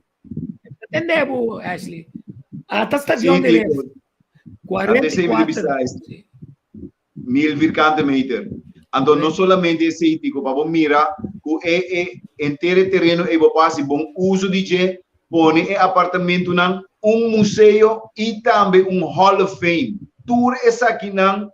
B: Entendeu, Ashley? Até estadião dele.
D: Até
B: sí.
D: 1000 virgante meter. Então, não somente esse ítico, para mira, que inteiro terreno e passa bom uso de je, põe apartamento nan museu e também Hall of Fame. Tudo essa aqui nan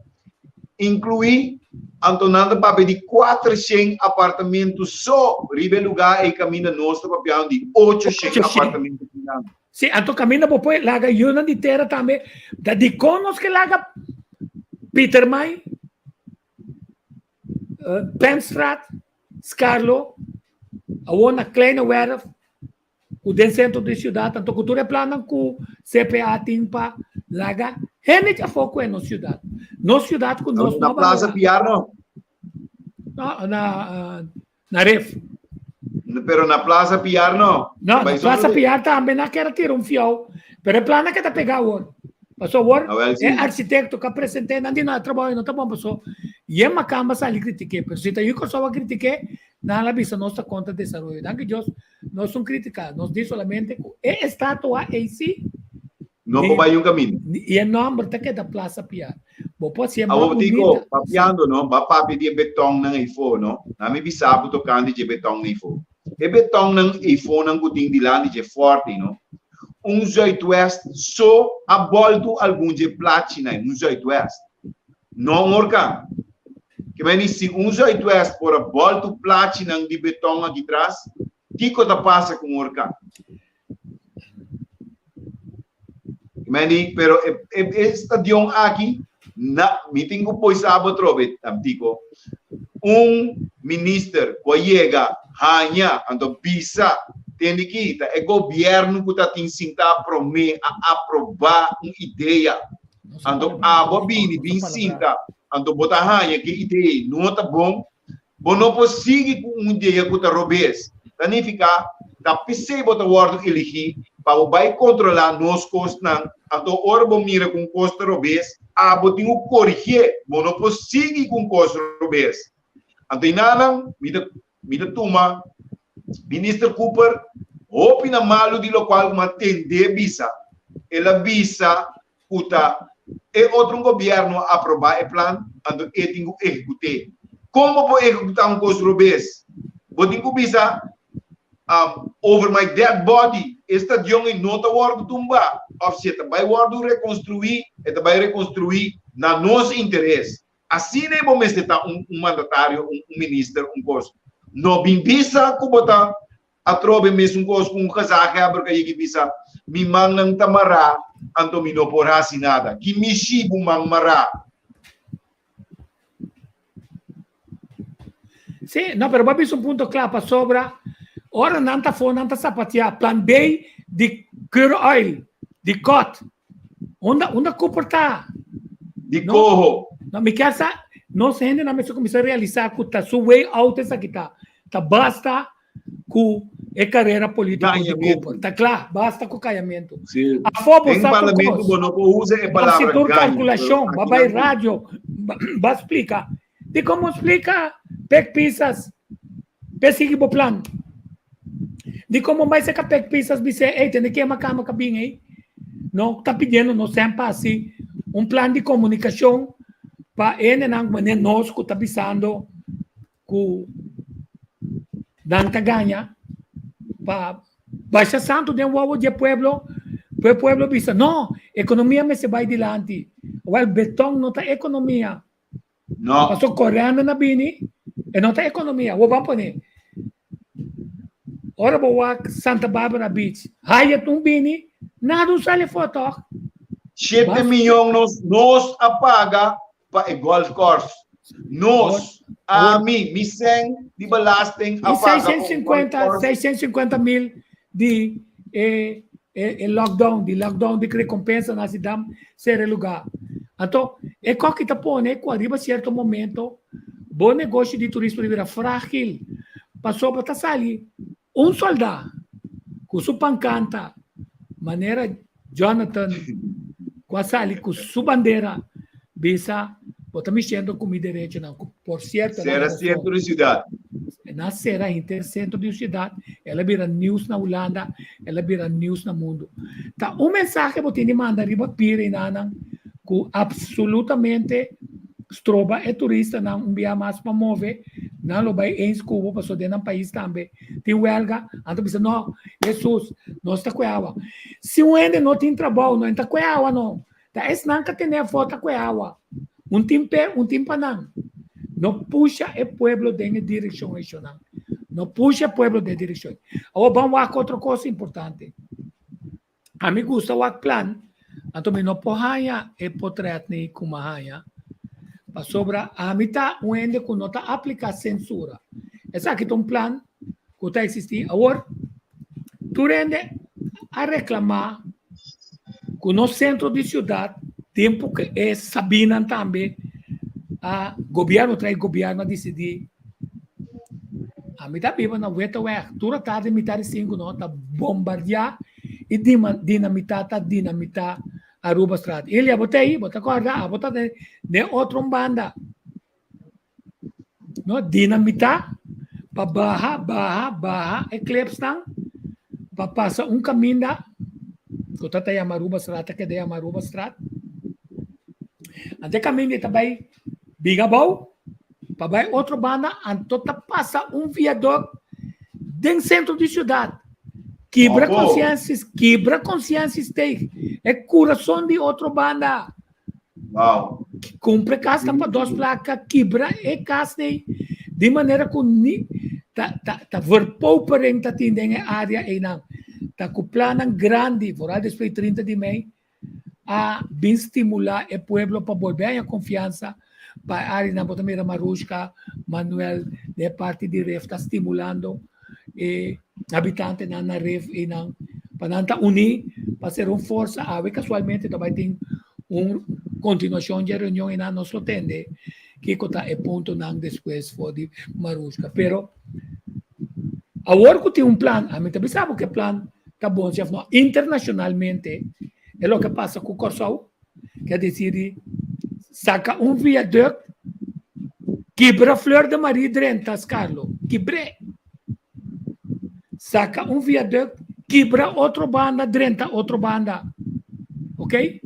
D: inclui Antonando papel de 400 apartamentos só, ribe lugar e caminha nosso papel de 800 apartamentos.
B: Sim, então caminha depois laga yuna de terra também, da de conos que laga Peter May, Penstraat, Scarlo, a uma kleine werf, o centro de cidade, então cultura plana com CPA timpa laga, gente a foco é na cidade. Na cidade com nós
D: na Plaza Piar não.
B: Na Ref.
D: Pero na Plaza Piar não.
B: Não, na Plaza Piar também não quero tirar fiel. Pero é plana que tá pegar o passou o é arquiteto que apresentei não de nada trabalho não tá bom passou e é uma cama sali critiquei pero se tá eu só critiquei na la vista nossa conta de desenvolvimento danke Deus nós não criticar nós diz solamente é estátua em si
D: não vai um caminho
B: e é nome tá que da Plaza Piar bom pode ser
D: mais bonito papiando não vai papi de betão não ifo não na me bisabu tocando de betão não ifo e betão não ifo não guting de lá de forte não Zuidwest só a volta algum de platina no Zuidwest. Não orca. Que vem se Zuidwest por a volta platina de betão aqui atrás, Kiko da passa com orca. Que vem pero estadião aqui na meeting ko pois sábado trove tamtico. Ministro que chega hanya ando bisa tem que é governo que está tentando aprovar uma ideia. Então, a bobine, bem cinta, então botar ranha que ideia não está bom, não pode seguir com uma ideia que está robês. Então, fica, tá pensei botar o ordem elegir para vai controlar nos custos não. Então, ora bom mira com custo robês, a botar o corrigir, não pode seguir com custo robês. Então, nada, mira toma Ministro Cooper, opina malo di lo qual mantende visa. E la visa uta e outro governo aprovar o plano, ando e tingo executar. Como vou executar coisa robês? Vou tingo visa over my dead body. Esta diong em nota word tumba. Offset vai word reconstruir, e vai reconstruir na nosso interesse. Assim nem vou estar mandatário, ministro, coisa. No bin bisa ko bota atrobe mesmo com um casaco abra que bisa mi mang nang tamara anto minopora nada que mishi bumang mara.
B: Sim, não, pero babis ponto claro para sobra. Ora nanta fo nanta sapatia plan B de cure oil de cot. Onda comportar.
D: De corro.
B: Não me quer sa nós ainda não começamos a realizar que tá sua way out essa aqui tá basta com a carreira política de Cooper, tá claro, basta com o caimento. A fobo
D: em parlamento não usa a palavra
B: ganho. Calculação, vai rádio, vai explicar. De como explica pec pisas, persegui o plano. De como vai ser que pec pisas dice, ei, tem que uma cama cabinha aí. Não tá pedindo, não sempre assim, plano de comunicação para ele não nós que está pensando que não ganha para baixa santo de um de pueblo o pueblo pensa não economia me se vai adiante o betão não está economia
D: não
B: passou correndo na bini e não está economia o vamos pôr ora boa Santa Bárbara Beach Hyatt bini nada sale foto
D: 7 milhões nós apaga para golf course. Nós, a mim, me sem de belasting
B: a 650 mil de lockdown de recompensa na cidade ser lugar. Então, é qual que está pondo, arriba certo momento, bom negócio de turismo de frágil, passou para estar ali, soldado, com sua pancanta, maneira Jonathan, com a sali, com sua bandeira, bisa, bota mexendo com o direito, não. Por certo,
D: será centro de cidade.
B: Na será intercentro de cidade, ela vira news na Holanda, ela vira news no mundo. Tá, mensagem que você manda riba pira e nanang, que absolutamente stroba é turista não via mais para mover, não lo vai em Cuba para dentro do país também. Tem huelga, então pensa, não, Jesus, não está com água. Se o ende não tem trabalho, não está com água, não. Tá, esse não que tem a foto com água. Um tempo não. Não puxa o povo de direção regional. Não puxa o povo de direção. Agora vamos a outra coisa importante. A mim gusta o plano. Então, não porranha e portrait nem como hanha. Para sobra a mitad o ende que não está aplicar censura. Essa aqui é um plano que está existindo. Agora, tu rende a reclamar que no centro de cidade, tempo que é Sabina também, a governo traz governo a decidir. A mitad viva na veta tu está de mitad de 5 não está bombardear e dinamitar a Ruba Estrada. Ele ia botar aí, botar corda, botar de outra banda. No, dinamitar para barra, eclipse para passar caminho da que está aí a Maruba Estrada, que é a Maruba Estrada. Ante caminho também, Bigabau, para outra banda, então passa viaduto dentro do centro de cidade. Quebra consciências, é coração de outra banda.
D: Wow.
B: Compre casa para 2 placas, quebra e casa de maneira que tá verpaupering tá tindem a área e não tá com plano grande, fora depois 30 de mês, a bem estimular o povo para volver a confiança para a área na Botamira Marushka, Manuel, de parte de REF, está estimulando habitante na REF e não para não unir para ser uma força. Casualmente também tem uma continuação de reunião e não nos atende que está é ponto não depois for de Marushka. Pero agora que tem plano, a mim também sabe que plano está bom, chef, não, internacionalmente é o que passa com o Corsau, quer dizer, saca viaduto, quebra Flor de Maria Drentas, Carlos, quebra. Saca viaduto, quebra outra banda, Drenta outra banda. Ok?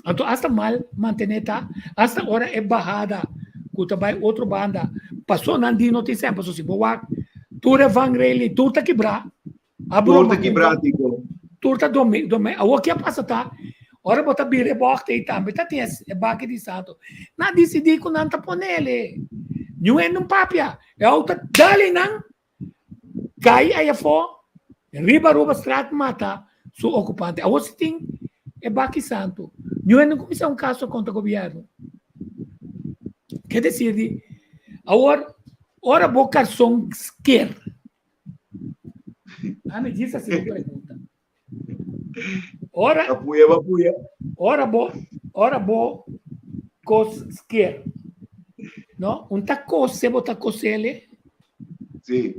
B: Então, hasta mal, manter, hasta hora é barrada, que também outra banda. Passou não de notícia, passou se boa, tu é vangreli, tu tá quebrar.
D: Turta quebrar, Tico.
B: Turta domingo. O que passa, tá? Ora, bota bire borte e também, tá tem esse baque de santo. Não decidi que não tá por ele. Não é num papia. É outra, dali não. Cai aí fora, riba Estrada mata o ocupante. A você tem é baque santo. Não é não começar caso contra o governo. Quer dizer, ora boca som quer. Me diz assim uma pergunta. Ora bo cos quer. Não? Você bota cosele.
D: Sim.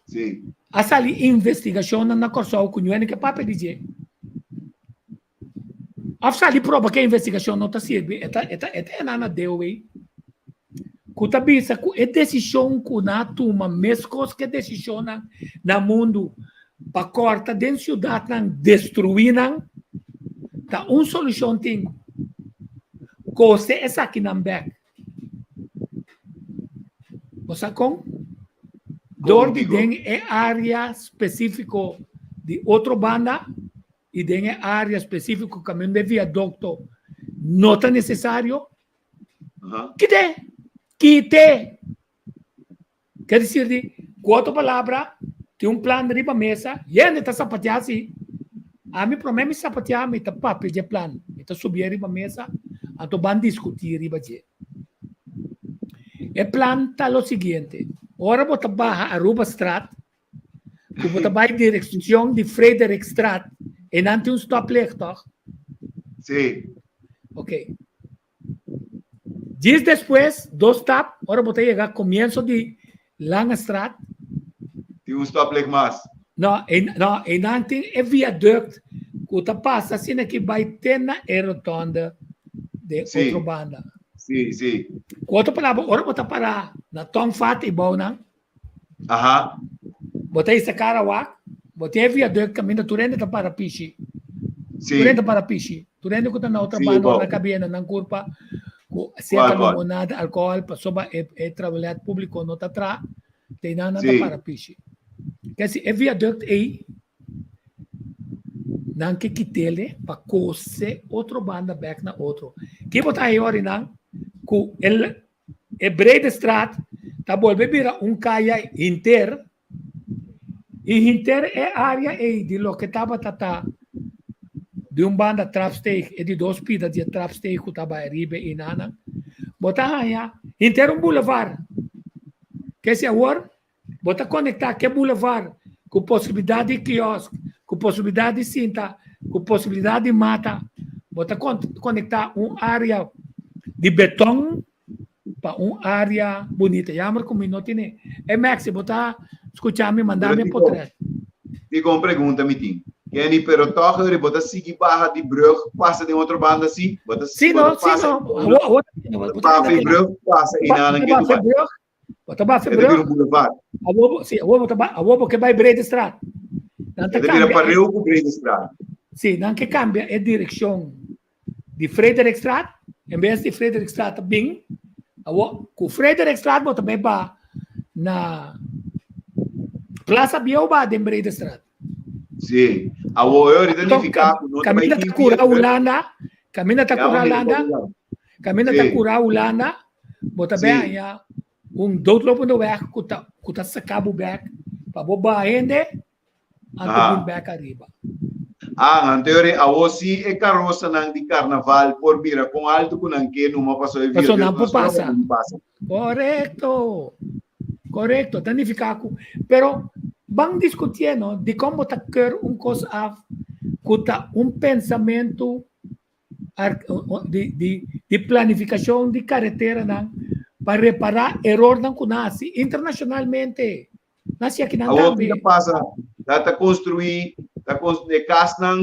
D: Sim.
B: A sali investigação na Corsau com o que papo dizer. A sali prova que a investigação não está servindo. É nada deu aí. Kuta bisa ku é decisão que na toma mesmo que decisão na mundo para corta dentro cidade não destruir não. Tá solução tem. Coste essa aqui na back. Você com dor de den é área específica de outra banda e den é área específica caminho de viaduto não está necessário. Quite. Quer dizer, quatro palavras, tem plano riba mesa, e ainda está sapatear assim. A mim problema é sapatear, me está papel de plano, me está subir riba mesa, então vamos discutir riba de. O plano está o seguinte, ora bota barra a Ruba Estrada, que bota vai direção de Frederick Estrada, e não tem stop lector.
D: Sim.
B: Ok. Dias depois, 2 stop, ora botei chegar começo de Lang Estrada.
D: Tem stop leg mais.
B: Não, não tem viaduto que passa assim que vai ter na rotonda de outra banda.
D: Sim.
B: Outra palavra, ora botar para na Tom Fat e bom, não? Botei esse cara lá, botei viaduto caminho do Turenda para Pichi.
D: Sim.
B: Turenda para Pichi. Tu rende conta na outra
D: Sim,
B: banda,
D: bom.
B: na cabina, na curva, com certa
D: Qual?
B: limonada, álcool, para soba é trabalhar público, não está atrás, tem nada
D: Sim.
B: para piche. Quer dizer, é viaduto aí, não que quitele, para coser outra banda back na outro. Que botar aí, ora, não, com ele, é Brede Straat, tá bom, vira caia inteiro, e inteiro é área aí, de lo que estava de banda trapsteak e de 2 pidas de trapsteak que estava arriba e nana. Botar aí, inteiro boulevard. Que se agora, botar conectar que boulevard com possibilidade de quiosque, com possibilidade de cinta, com possibilidade de mata. Botar conectar área de beton para área bonita. Já me como não tem. É Maxi, botar escutar-me, mandar-me por trás.
D: Fica uma pergunta, Mitim. Kenny, pero toch, ele bota seguir barra de brug, passa de outra banda assim, bota
B: Sim, não, sim, não.
D: Barra de brug, passa e nada que vai.
B: Bota barra de
D: Ele vira
B: brug.
D: boulevard.
B: Sim, a ovo que vai Brede Straat.
D: Ele vira para Rio com Brede Straat.
B: Sim, não que cambia a direção de Frederikstraat, em vez de Frederikstraat bem, com Frederikstraat bota bem para na Plaza Biauba de Brede Straat.
D: Sim. A eu identificar com
B: Camina ta cura Holanda, camina ta cura Holanda, camina ta cura Holanda, bota bem aí doodloop no weg, kuta sa cabo back, para boba ainda, antes back arriba.
D: Ang teoria a osi e carroça nang di carnaval por bira com alto com nanque numa passou e
B: Passou não passa. Correto, danificaco. Pero vamos discutindo de como tá quer coisa af, kuta pensamento de planificação de carretera não para reparar erro não conhece internacionalmente. Nasce aqui na
D: também. A passa, tá construir, de casa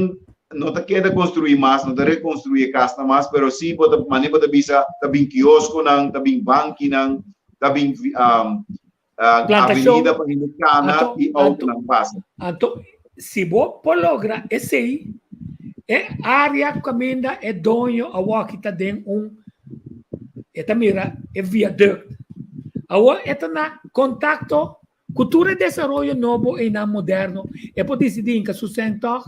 D: não tá querendo construir mais, não tá reconstruir casa mais, pero sim bota maneira de bisa, tá bem quiosco não, tá bem banco não, tá bem avenida para indicana e outro não passa.
B: Então, se você logra esse aí, é área que caminha é dono a walk tá dentro mira é viaduto. Agora é na contato cultura de desenvolvimento novo e na moderno é por decidir que sustenta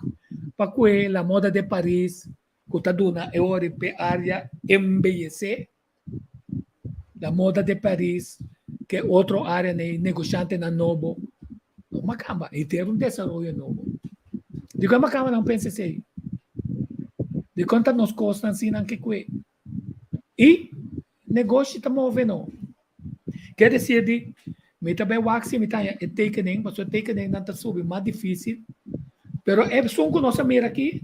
B: para que a moda de Paris que está dando é hora para área embellecer a moda de Paris que é outra área de negociante na novo uma cama e ter desenvolvimento novo de como a cama não pensa assim de quanto nos custa assim não que e negócio está movendo. Quer dizer, me também o axi me tá é takening, mas o takening não está subindo mais difícil. Pero é só que nós mira aqui.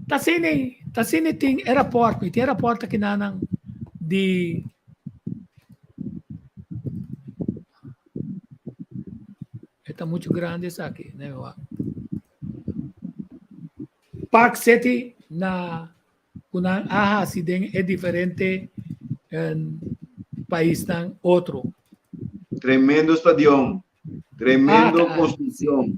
B: Tá sendo tem aeroporto, tem aeroporto aqui na de está muito grande isso aqui, né? Park City na kunang acidente é diferente em país ng outro.
D: Tremendo estadião, tremendo construção.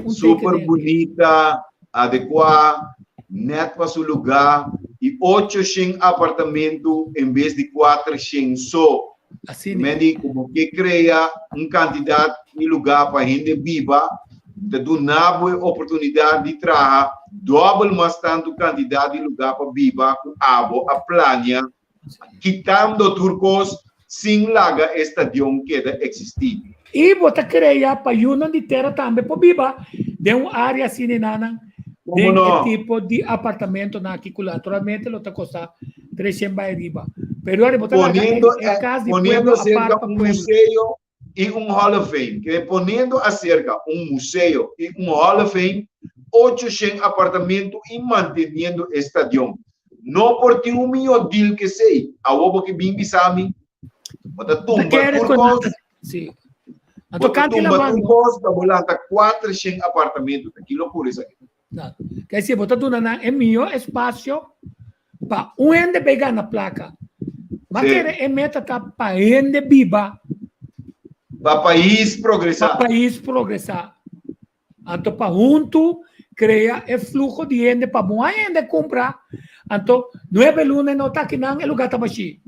D: Super bonita, adequada, net para seu lugar e 800 apartamentos em vez de 400 só.
B: Assim,
D: como que cria quantidade de lugar para gente viva, de dar uma oportunidade de trabalhar doble mais tanto quantidade de lugar para viver com água, a plania, quitando turcos sem laga estadião que existir.
B: E você cria para unir de terra também para viver de uma área assim de tipo de apartamento na que naturalmente lo custa 300 arriba. Pero ahora
D: poniendo cerca um museu e Hall of Fame, que poniendo acerca museu e Hall of Fame, 800 apartamentos e mantendo estadião. Não por ter milhão deal que sei, a obo que bem bisami, bota tumba turcos, bota tumba turcos, tá bolando 400 apartamentos, que loucura isso aqui.
B: Quer dizer, bota tudo na é meu espaço para onde pegar na placa. Mas é meta tá para onde viva.
D: Para país progressar.
B: Para país progressar. Anto para junto crea el flujo de gente para mucha gente comprar. Anto 9 lunes no está aquí nada, el lugar está vacío.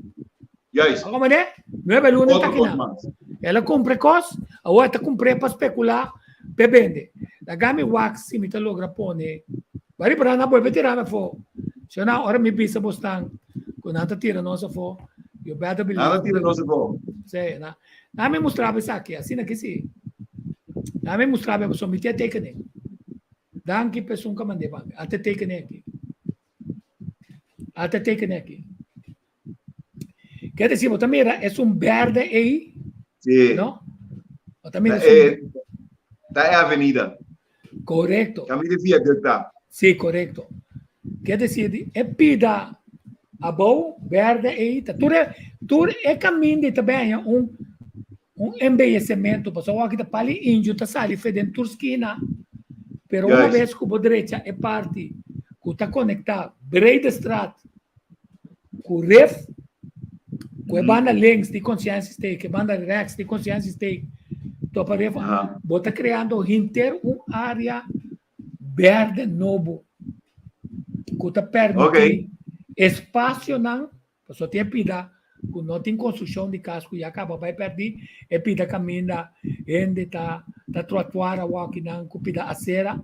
D: Juist.
B: Como é? 9 lunes está aqui
D: Outro
B: não.
D: mais.
B: Ela compra coisas, a outra compra para especular, bebendo. Da gami wax, se me tá logra pone. Vai para na boa tirar na fo. Se na hora me pisa bostan, quando anda tira nossa fo, eu better believe.
D: Nada tira nosso bom.
B: Sei, na me mostrava isso aqui, assim aqui sim. Na me mostrava, só me tinha teken. Danke pessoa que mandei para mim. Até teken aqui. Até teken aqui. Quer dizer, também é verde aí,
D: Sim.
B: não? Também é
D: Tá é a avenida.
B: correto.
D: Caminho de via que tá.
B: Sim, correto. Quer dizer, é pida a boa, verde aí, tudo é caminho também, um envelhecimento, pessoal aqui da pali índio tá sali fedendo turskina, pero uma vez que o direita é parte que está conectada, Breida Strat, com ref, com a banda links de consciência stake, que banda rex de consciência stake, então para bota criando inter área verde novo, que está permitindo espaço não, só tem pida, que não tem construção de casco e acaba vai perder, é pida caminha, ainda tá trotuar a walk não, que pida acera,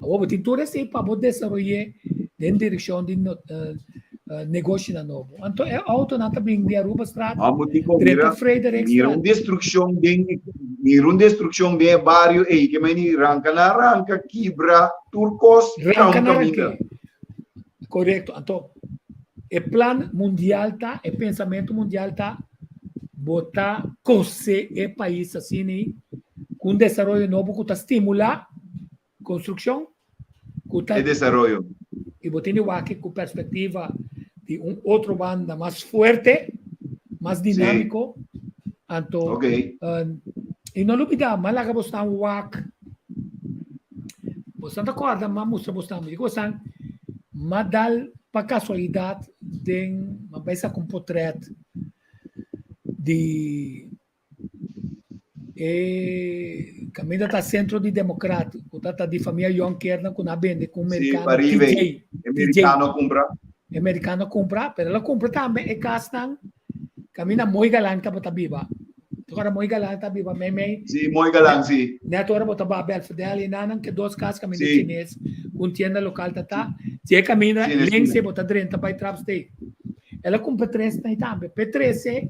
B: o tem tudo assim para poder desenvolver em direção de negócio na novo. Então é auto não também de Aruba Strat, direto Frederick
D: Mira uma destruição bem barrio aí que me arranca quebra turcos
B: caminho. Correto. Então o plano mundial tá, o pensamento mundial tá botar cose o país assim com desenvolvimento novo que tá estimular construção, que tá
D: desenvolvimento.
B: E botando aqui com perspectiva de outro banda mais forte, mais dinâmico. Então, e não olvidar, mas lá que você está um WAC, você não acorda, mas mostra você também. Você mas dá para casualidade de uma vez com portrait de caminho está centro de democrata, está de família John Kernan com a bende com americano DJ, americano compra, pero ela compra também é castan caminha muito galante para estar viva. Agora muito galante está viva, meme.
D: Sim, muito galante sim.
B: Neto agora botar Babel Fidel e nanan que duas casas caminha chinês, com tienda local tá. Se caminha link se botar dentro para trap stay. Ela compra 3 também. P3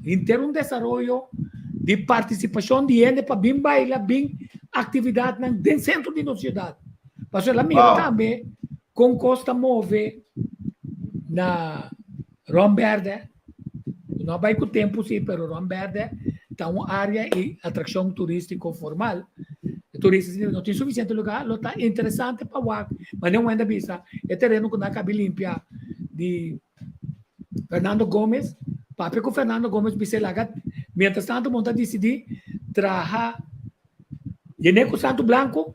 B: inteiro desenvolvimento de participação de gente para bem bailar, bem atividade dentro do centro de nossa cidade. Porque ela mira também com Costa Move na Romberde, não vai com o tempo sim, mas Romberde está uma área de atração turística formal. Turistas não tem suficiente lugar, está interessante para o mas não ainda vista. É terreno que não cabe limpar de Fernando Gomes, papi com Fernando Gomes Bicelagat, mientras tanto monta decidir trabalhar e com Santo Blanco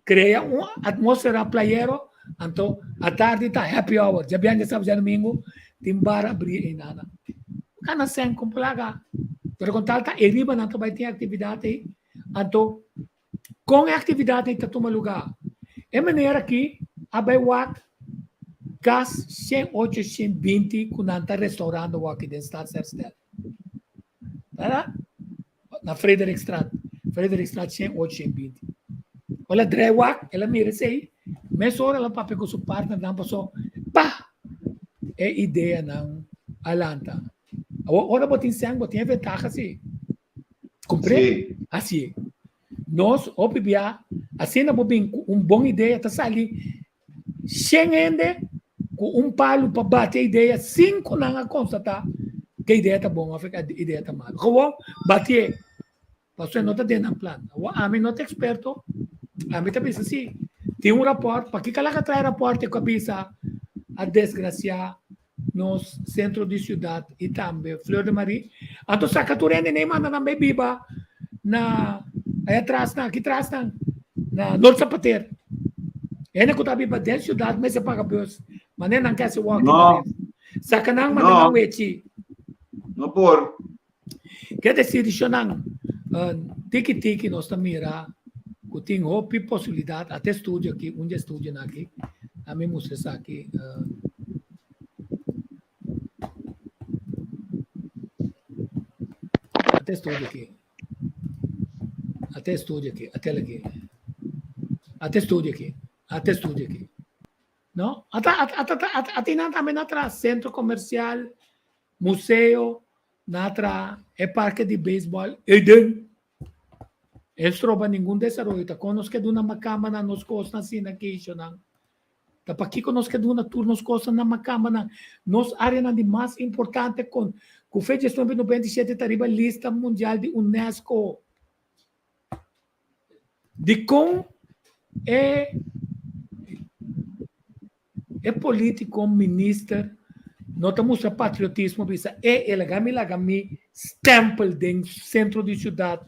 B: cria uma atmosfera playero, então à tarde está happy hour, já bem sábado e domingo tem bar abrir e nada. Kana sem com plaga, pero com tal tá eriba não vai ter atividade, então com a atividade está toma lugar. É maneira que a Baiwak Gas 108-120 com nanta restaurante aqui dentro da Stad. Tá? Na Frederick Strat 108-120. Olha, Drewak, ela mira isso aí. Mas ora ela para pegar o seu partner, não passou. Pá! É ideia, não. Alanta. Ora, botem sangue, botem vantagem assim. Compreende? Assim. Nós, OPBA, assim, não bobin boa ideia, tá ali. Sem com palo para bater a ideia, 5 não constatar que a ideia está boa, a ideia está mal. Como bater, você não está dentro do plano. A mim não é experto, a mim também assim. Tem rapport, para que ela traz rapport com a bisa, a desgraça nos centro de cidade e também Flor de Maria. Então, se a caturene nem manda na bebiba, na aí atrás, aqui atrás, na Norte Zapateiro. Ainda que eu estava dentro da cidade, mas você paga bus. Mas nem não quer se walk. Sacanang, mas não é ti.
D: Não por.
B: Quer dizer, isso não. Tiki-tiki nós estamos mirando que tem outra possibilidade, até estúdio aqui, onde estúdio aqui, a mim mostra aqui. Até estúdio aqui. Até estúdio aqui. Até aqui. Até estúdio aqui. Até estúdio aqui. Não? Até também atrás, centro comercial, museu, atrás, é parque de beisebol. Eden. Eles trobam nenhum desenvolvimento. Tá com nós que duna uma câmara nos costas assim na queixa, não. Tá para aqui com nós que duna tour nos costas na câmara, nos área de mais importante com o feito de 97 tariba lista mundial de UNESCO. De com é político, ministro, nós temos patriotismo, é elagami stempel do centro de cidade.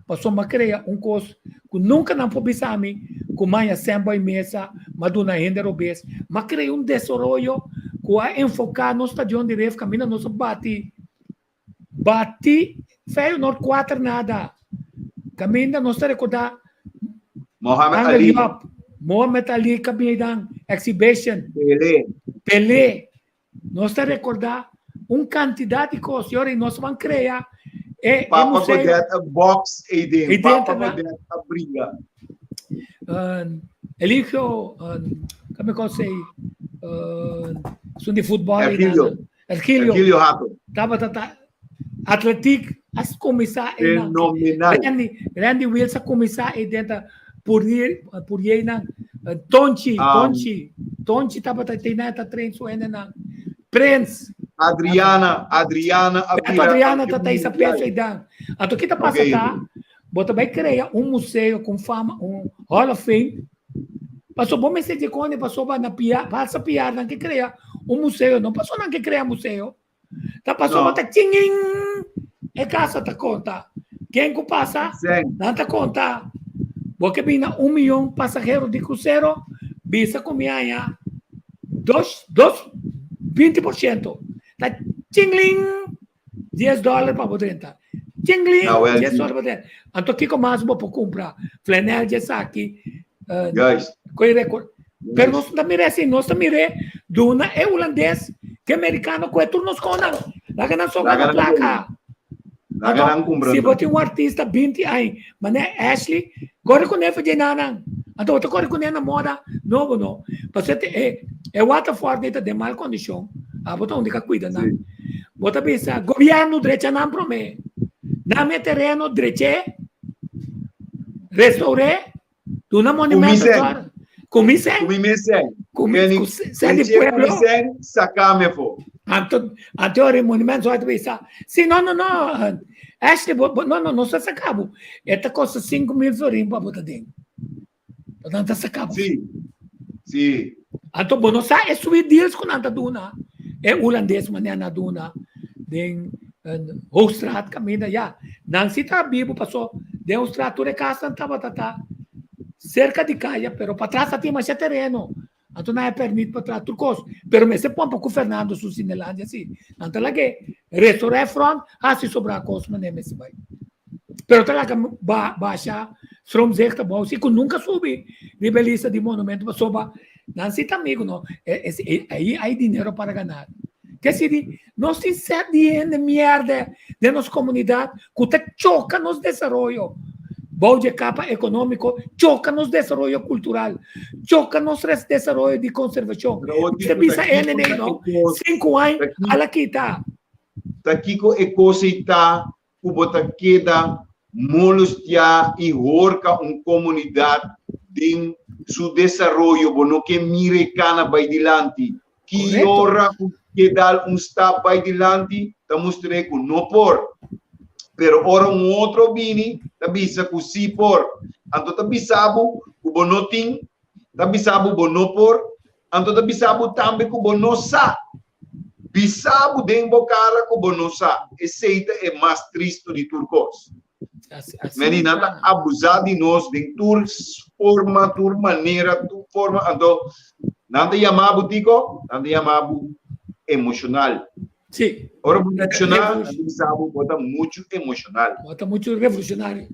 B: Passou a criar coisa que nunca não foi bisami, com mais samba e mesa, maduna render obes, mas criar desenvolvimento que vai enfocar no estadião de ref, caminha nosso bati, feio não quatro nada, caminha nós recordar Mohamed Ali, caminha exhibition, Pelé, nós recordar quantidade de coisas, e nós vamos criar.
D: Papa Godet, a box aí Papa Godet, a briga.
B: Eligio, como é que eu sei? Sou de futebol.
D: Erquilio Rato.
B: Tava Atlético, as começar.
D: Fenomenal.
B: Randy Wilson começar aí dentro por aí na Tonchi tava tendo treino suena na Prince.
D: Adriana
B: tá essa peça aí dan. Ato kita passa cá, bota vai criar museu com fama, Hall of Fame. Passou bom mês de cone, passou na pia, passa piar não que criar museu, não passou não que criar museu. Tá passou bota tinhing. É casa tá conta. Quem que passa? Não tá conta. Porque vina 1 milhão passageiros de cruzeiro, visa comia 20%. Tá tingling, $10 para poder entrar. Tingling, $10 para poder. Então, aqui como mais vou comprar flanela de saque. Pero nós não miramos nós não miramos duna é holandês que americano que turnos conan. Lá que não só na placa. Se você tem artista 20 anos, mas é Ashley, corre com ele de nada. Então, você corre com ele na moda, não. Porque é Waterford de mal condição. Você não fica cuida, não. Você pensa, governo direito não promete. Na meu terreno direito, restaurar, do na monumento. Comissão. Sendo pueblo.
D: Sacame fo.
B: Anterior monumento vai pensar. Sim, não. Ashley, não se sacabo. Esta costa 5 mil zorim para botar dentro. Portanto, sacabo.
D: Sim.
B: Então, não sai, é subir deals com nada duna. É holandês, mas não é duna. Den Hoogstraat, caminha, já. Não se está vivo, passou. Den Hoogstraat, tu recasta, estava cerca de caia, pero para trás tem mais terreno. Então não é permitido para trás turcos. Pero me se põe para o Fernando Sucinelândia assim. Então lá que restaurar front, se sobrar coisa, mas nem se vai. Pero tá lá que baixa, stromzerta bom, se nunca sube rebelista de monumento para soba, não se tá amigo não. Aí há dinheiro para ganhar. Que se nós temos 7 anos de merda de nossa comunidade, que choca nos desenvolvimento. Bom de capa econômico, choca nos desenvolvimento cultural, choca nos desenvolvimento de conservação. Você pensa não? 5 anos, ela quita.
D: Aqui com ecosita, o bota queda, molestia e horca comunidade de su desenvolvimento, bono que mire cana vai dilante, que ora que dar step vai dilante, estamos com no por. Pero ora outro bini, tabisa ku sipor. Anto tabisabu ku bonoting, tabisabu bonopor, anto tabisabu tambe ku bonosa. Bisabu den bocala ku bonosa. Essa é mais triste de turcos. Menina tá abusar de nós, de tur maneira, anto nada chamado tico, nada chamado emocional.
B: Sim.
D: Ora, emocional, sabe, bota muito emocional.
B: Bota muito revolucionário.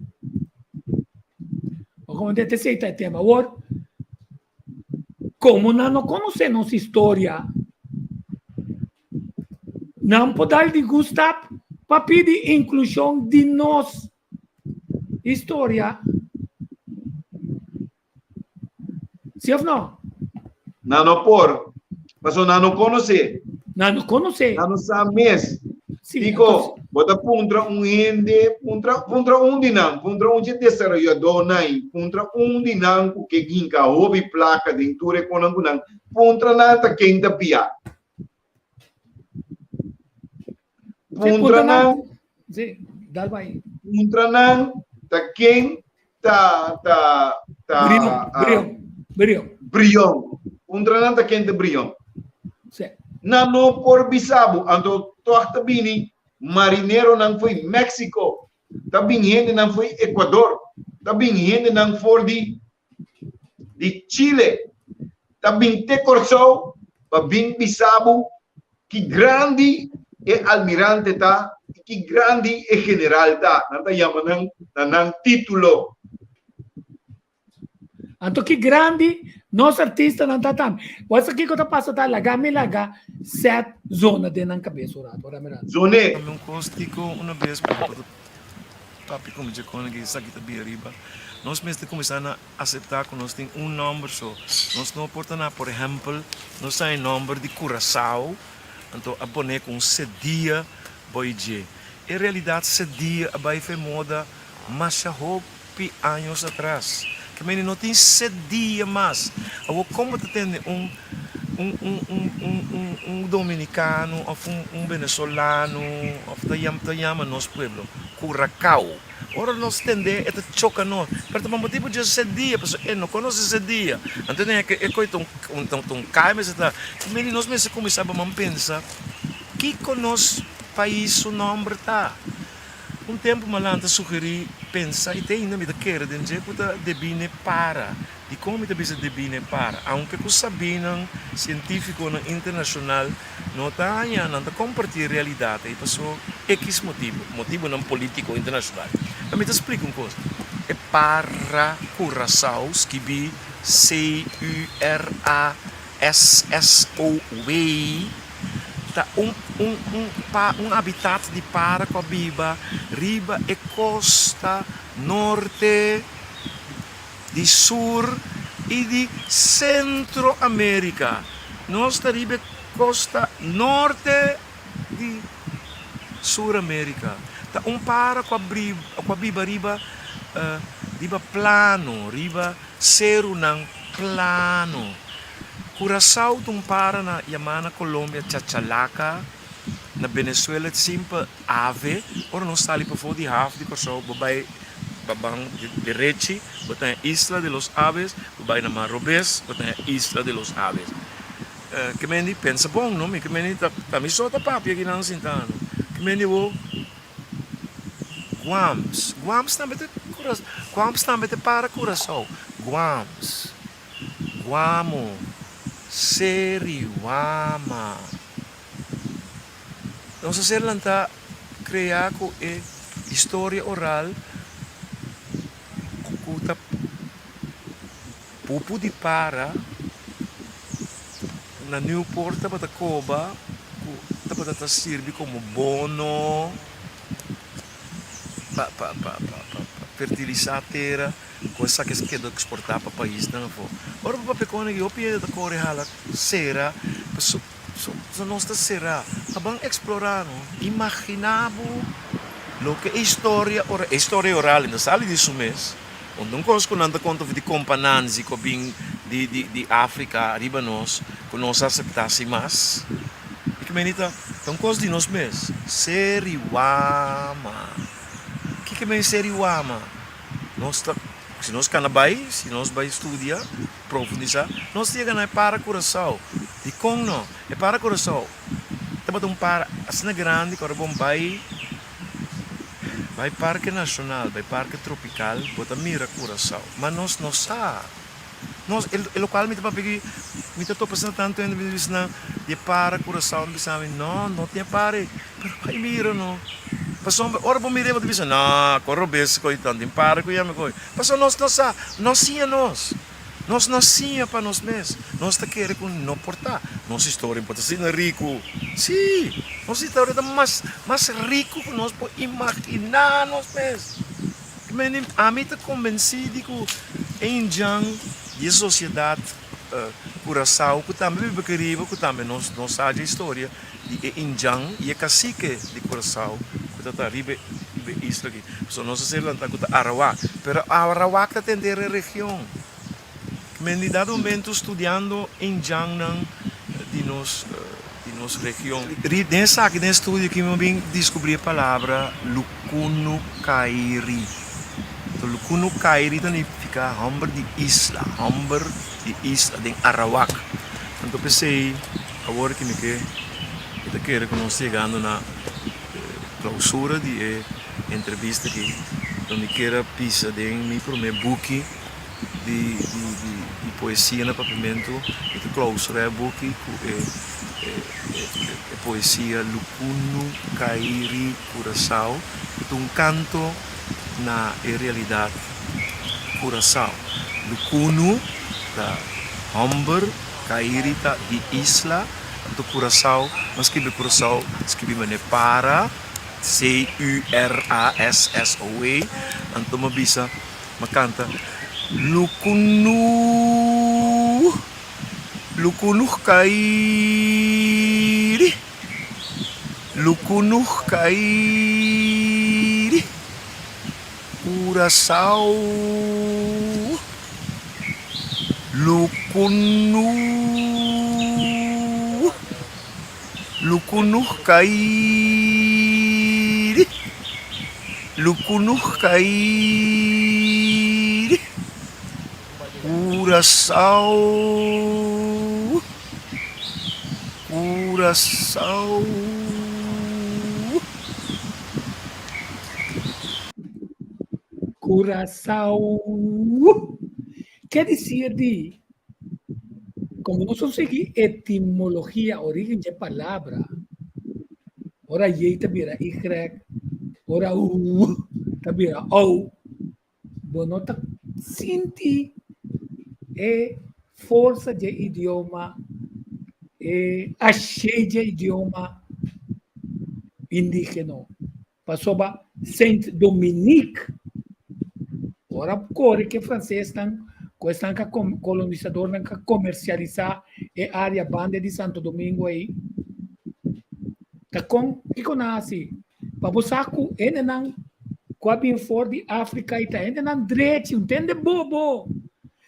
B: como te aceita o tema, agora, como não conhece nossa história, não podemos gostar para pedir inclusão de nossa história. Sim ou não?
D: Não por. Mas não conhece.
B: Não conhece.
D: Não sabe mesmo.
B: Sim,
D: Digo, bota puntra ende, puntra dinam, puntra de desarrollador nai, puntra dinam que ginka hobby placa de inture konang puntra na ta quem pia. Puntra na,
B: sim, dá vai.
D: puntra na ta quem brion. Puntra na ta quem brion.
B: Sim.
D: Nano por bisabu, ando torta bini, marinero não foi México, também gente não foi Equador, também gente não foi de Chile, também te corso, também bisabu, que grande é almirante tá, que grande é general tá, não tá chamando não título.
B: Anto que grande, nosso artista não está tam. What's aqui que eu passo tá laga set zona de nan cabeça ora mira.
D: Zone.
F: Um costico uma vez papi como de quando que isso aqui tá bem arriba. Nós mesmo começamos a aceitar que nós temos número só. Nós não portamos, por exemplo, nós temos número de Curaçao, então a boneca com cedia boije. Em realidade cedia a vai foi moda mas já houve anos atrás. Que menino não tem cedia mais. Eu como te tem dominicano, ou venezuelano, ou te chama nosso pueblo, Curacao. Ora nós tende a chocar nós. Pero por motivo de cedia, porque não conhece cedia. Então é que é coisa tão cai, mas está. Menino nós mesmo começamos a pensar que conosco país o nome está. Tempo malanta sugeri pensa e tem ainda me quer dizer que tá debine para e como te bisa debine para aunque que sabinam científico no internacional não tá não tá compartilhar realidade e passou X motivo não político internacional. Eu me te explico uma coisa. É para Curaçao que bi CURASSOV habitat de Paracobiba, riba e costa norte, de sur e de Centro-América. Nós riba costa norte de Sur-América. Tá Paracobiba riba plano, riba seru ng plano. Curaçao tung para na Yamana, Colômbia, Chachalaca, na Venezuela, simpa ave, ora não está ali para fora de half de Curaçao, babang direchi, botan Isla de los Aves, babay na Marobes, botan Isla de los Aves. Que mendi pensa bom, não? Que mendi tamisota papi aqui na Sintano. Que mendi wo Guams também para Curaçao. Guamo. Seriwama. Então, se você está criando história oral, que pupu de para na Newport para Coba, para servir como bono, fertilizar a terra. Coisa que se quer exportar para o país, não for. Ora, para pequeno eu pedi da cor hala será, so nós está será. Abang explorar, imaginavo lo que história oral, ainda sale disso mês. Onde não consigo nada conta de compananzi que vem de África, arriba nós, que nós aceitasse mais. E que menita, então coisa de nós mês. Seriwama. Que é Seriwama? Nós está se nós canabay, se nós vai estudar, profundizar, nós chegamos para Curaçao. E como não? É para Curaçao. Temos para assim grande, que bom vai parque nacional, vai parque tropical, bota mira Curaçao. Mas nós não sabe. Nós o local me tá peguei, me tá passando tanto ainda me diz na de para Curaçao, me sabe não tem pare. Mas vai mira não. Pastor, ora bom mireva de bisa, na, corro bes ko itan, din para ko yame ko. Pastor, nós sia nós. Nós nascia para nós mesmos. Nós tá querendo com não portar. Nossa história pode ser rico. Sim, nossa história é mais rico que nós podemos imaginar nós mesmos. A mim está convencido que em Jang e a sociedade Curaçao, que também é querido, que também nós sabemos a história de Injang e a cacique de Curaçao, que está ali isla aqui. So nós sabemos que está Arawak, pero Arawak está dentro da região. Em dado momento estudando em Jang de nossa região. Nessa estudo que eu descobri a palavra Lukunu Kairi. Então, Lukunu Kairi significa hamber de isla de Arawak. Então pensei, agora que me quero que nós chegando na clausura de entrevista que eu me quero pisar de meu primeiro book de poesia no papamento, e que clausura é book poesia Lukunu Kairi Curaçao, um canto na realidade Curaçao. Lukunu da hamber, Kairi da di isla, do Curaçao, mas que Curaçao escreve mané para Curassou, então uma bisa, uma canta Lukunu Kairi, Lukunu Kairi Curaçao, Lukunu Kairi, Lukunu Kairi Curaçao, Curaçao.
B: Curaçao. Quer dizer de, como não consegui etimologia, origem de palavra, ora Y tabira Y, ora U tabira O, bono tá sinti força de idioma, achei de idioma indígena. Passou para Saint-Dominique. Ora, corre que francês estão colonizador não comercializar a área banda de Santo Domingo aí. Tá com que conhece? Para buscar com ele não quase for de África e tá ele não direito, entende bobo?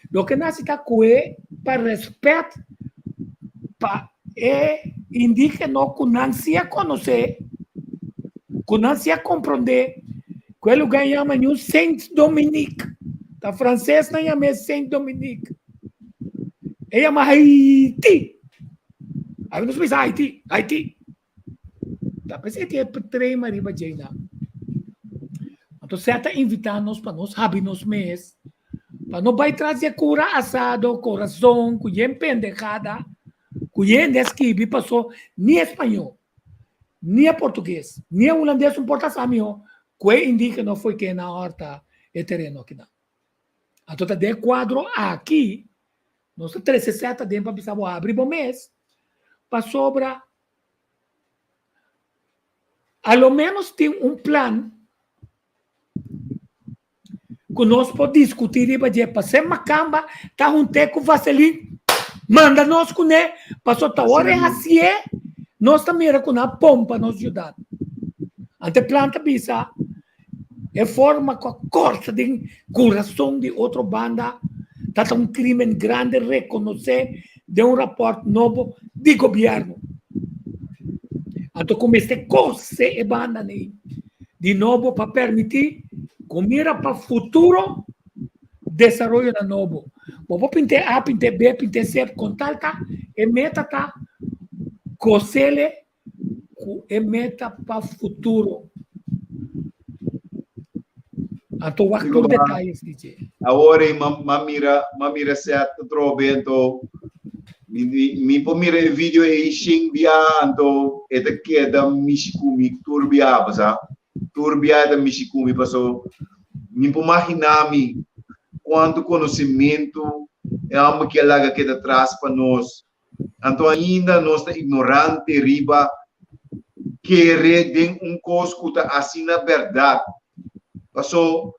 B: Do que nasce tá com para respeito para indígena que não se conhecer, que não se compreender. Que lugar chama New Saint-Dominique. Tá francês não chama Saint-Dominique. Ele chama Haiti. Aí nós pensamos Haiti. Tá pensando que é três mariba jeina. Então você está invitando-nos para nós abrir-nos mês, para não vai trazer cura assado, coração, cuia pendejada, cuia desquibi passou nem espanhol, nem português, nem holandês não importa samio. Que indígena foi que na horta é terreno aqui. Então, de quadro aqui, nós 360 dentro para precisar abrir o mês, para sobra, ao menos tem plano que nós podemos discutir e para ser macamba, tá teco vaselina, manda nós com ele, passou a hora é assim, nós também com a pompa nos ajudar. Ante planta bisa, é forma com a corça de coração de outra banda, tá crime grande reconhecer de rapporto novo de governo. Então, como este coisa é banda de novo para permitir que mira para o futuro desenvolvimento de novo. Vou pintar A, pintar B, pintar C, contar tá, e meta tá, cosele, e meta para o futuro. Então, o actor detalhes, DJ.
D: Agora, mamira certo trovento, mi pomira vídeo e xing bia, então, eta queda miscumi turbia, basa, turbia da Michikumi passou. Me imaginami quanto conhecimento é algo que ela que traz para nós. Então ainda nós está ignorante riba querer coisa que está assim na verdade. Passou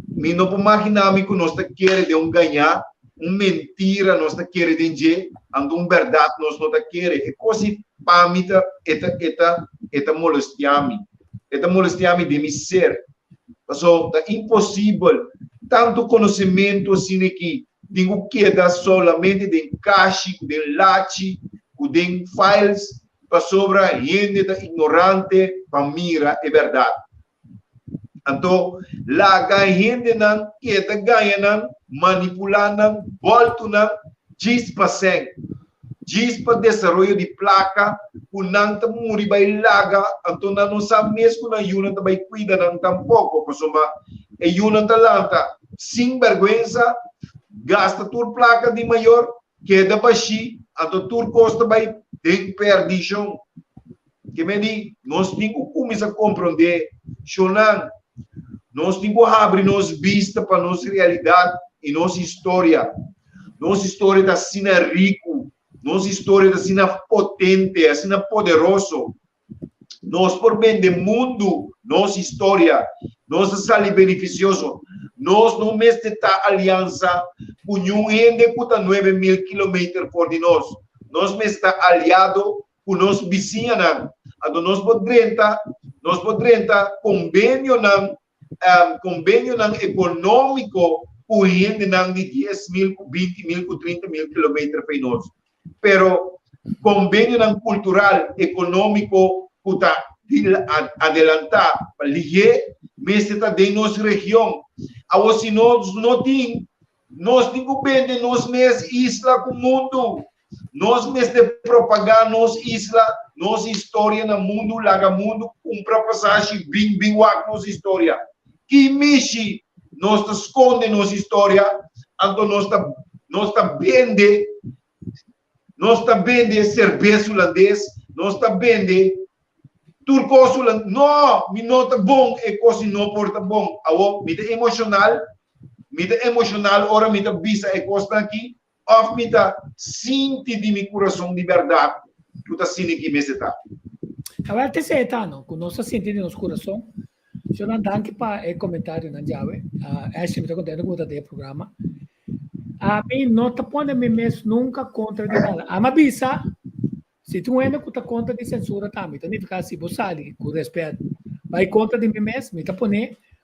D: me não imaginami que nós está querendo ganhar mentira nós está querendo dizer, então verdade nós não está querendo. É coisa para mim eta molestiami de me ser. Passou é impossível tanto conhecimento assim aqui. Tenho que dar solamente de caixa, de lache, de files, para sobre a gente ignorante, para mira, é verdade. Então, lá a gente não quer ganhar, manipular, voltar, diz para ser. Diz para desenvolvimento de placa, o não está morrer vai laga, então não sabe mesmo que não está vai cuidar não tampouco, porque o não está lá, sem vergonha, gasta tua placa de maior, queda baixi, então tua costa vai ter perdição. Que me diz, nós temos que começar a compreender, nós temos que abrir nossa vista para nossa realidade e nossa história. Nossa história está sendo rico, nossa história está sendo potente, está sendo poderoso. Nós, por bem do mundo, nossa história, nossa saúde beneficioso. Nós não mesmo está aliança com um gente que está 9.000 quilômetros por de nós. Nós mesmo está aliado com nossos vizinhos. Então, nós podemos estar convênio econômico com gente de 10.000, 20.000, 30.000 quilômetros para nós. Pero convênio cultural, econômico, que está adelantar para ligar, mas está de nossa região. Agora, se nós não temos, nós temos que vender nós mesmos isla com o mundo. Nós mesmos propagar nossa isla, nossa história no mundo, larga mundo, comprar passagem, bem, nossa história. Que mexe, nós esconde nossa história, então nós está vende cerveja holandês, nós está vende turcos holandês. Não, me nota bom, é coisa não porta bom. Agora, me dá emocional, ora me dá visa, é coisa aqui, ou me dá sente de meu coração de verdade, que está sentindo aqui, me está.
B: Agora, até se está, não? Com nossa sentido de nosso coração, eu não danke para o comentário na Jave, acho que me está contando com o programa. A mim não está pondo me mesmo nunca contra de nada. A minha bisa, se tu ainda está contra de censura, tá? Me está nem ficar assim, você sabe, com respeito. Vai contra de mim mesmo, me está pondo,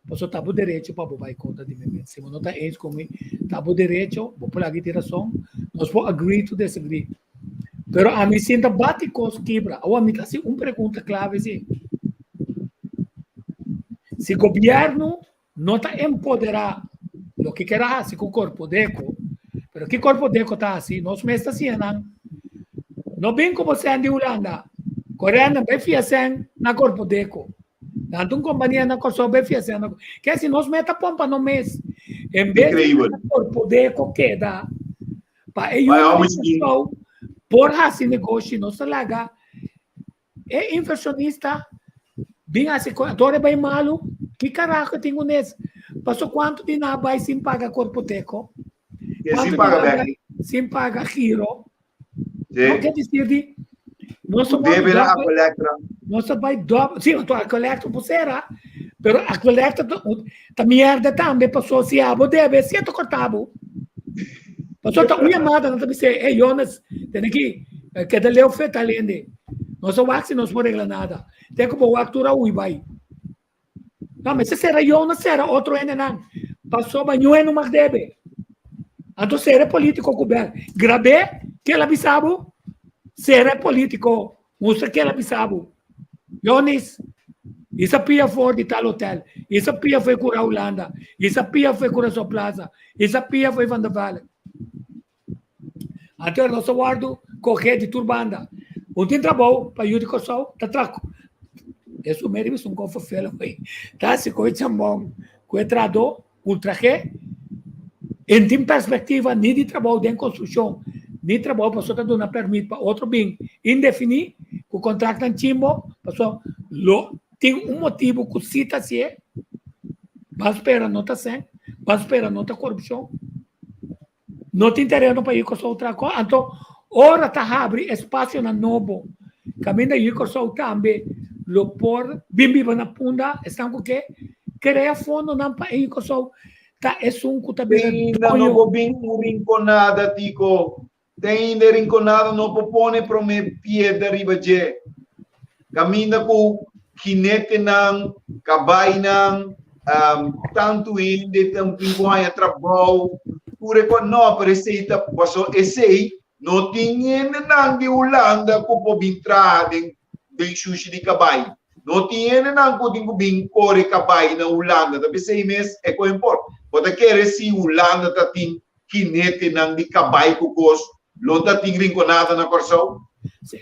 B: você está por direito para vai contra de mim mesmo. Se você não está ex comigo, está por direito, vou por aqui tiração, nós vamos agree to disagree. Pero a mim sinta bate com os quebra. Ou a mim está assim, uma pergunta clave assim. Se o governo não está empoderar o que quer assim com o corpo deco, pero que corpo deco está assim, nós mesmos assim, não bem como você anda em Holanda, coreana bem fiasen na corpo deco, tanto companhia na corpo bem fiasen, que assim nós meta pompa no mês, em vez de corpo deco queda, para eu por assim negócio não se larga, é inversionista. Bem assim, agora é bem malo. Que caraca tenho nesse? Passou quanto de nabai sem pagar corpo teco?
D: Sem pagar bem.
B: Sem pagar giro. Não quer dizer de... Nossa
D: deve lá a coleta.
B: Nossa vai dobro. Sim, a coleta por será. Pero a coleta tá merda também. Passou se a deve ser cortado. Passou tá uma chamada, não tá me dizer, ei, Jonas, tem que dar leu feita além. Nossa wax não se pode arreglar nada. Tem que boa altura ui vai. Não, mas se será Jonas, será outro não. Passou banho no mar debe. Então será político coberto. Grabé que ela bisabo, será político. Mostra que ela bisabo. Jonas, isso pia for de tal hotel. Isso pia foi cura Holanda. Isso pia foi cura sua plaza. Isso pia foi Van der Valle. Então nós guardo correr de turbanda. Tem trabalho para o de sol, tá traco. Isso mesmo é coisa feia, tá? Se coisa bom, com o trado, o traje, em tem perspectiva nem de trabalho de construção, nem trabalho para só dar uma permissão para outro bem indefinido, com o contrato em chimbo, para só tem motivo que cita se é, mas espera não tá sem, mas espera não tá corrupção, não tem terreno para ir com outra coisa, então, ora tá abre espaço na novo, caminho ir com também, lo por, bimbi na punda, estão com que, cria fundo não para ir com tá é que tá bem,
D: Ainda não vou bem rinconada, Tico. Tem ainda rinconada, não propone para me piedra riba je. Caminha com kinete nang, kabay nang, tanto de tamping a trabalho, pure com não receita, passou essay, não tinha nang de Holanda com o bintrada de sushi de kabay. Não tinha nang com o bin core kabay na Holanda, tapi 6 meses é com import. Pode querer se Holanda tá tem kinete nang de kabay com cos, não tá tem rinconada na corção.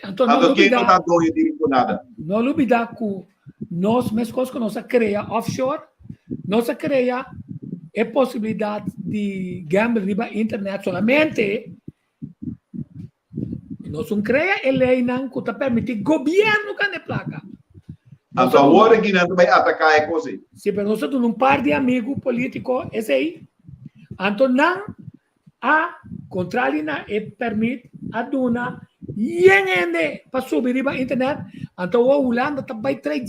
B: Então não
D: tá doido de rinconada.
B: Não olvidar que nós mesmos que nós cria offshore, nós cria a possibilidade de gambling riba internet solamente. Nós não cria a lei não que permite governo que placa.
D: Então agora que não vai atacar é coisa.
B: Se per nós temos par de amigos políticos, esse aí, então não a contralina e permite a dona yengende para subir riba internet, então o Holanda também traz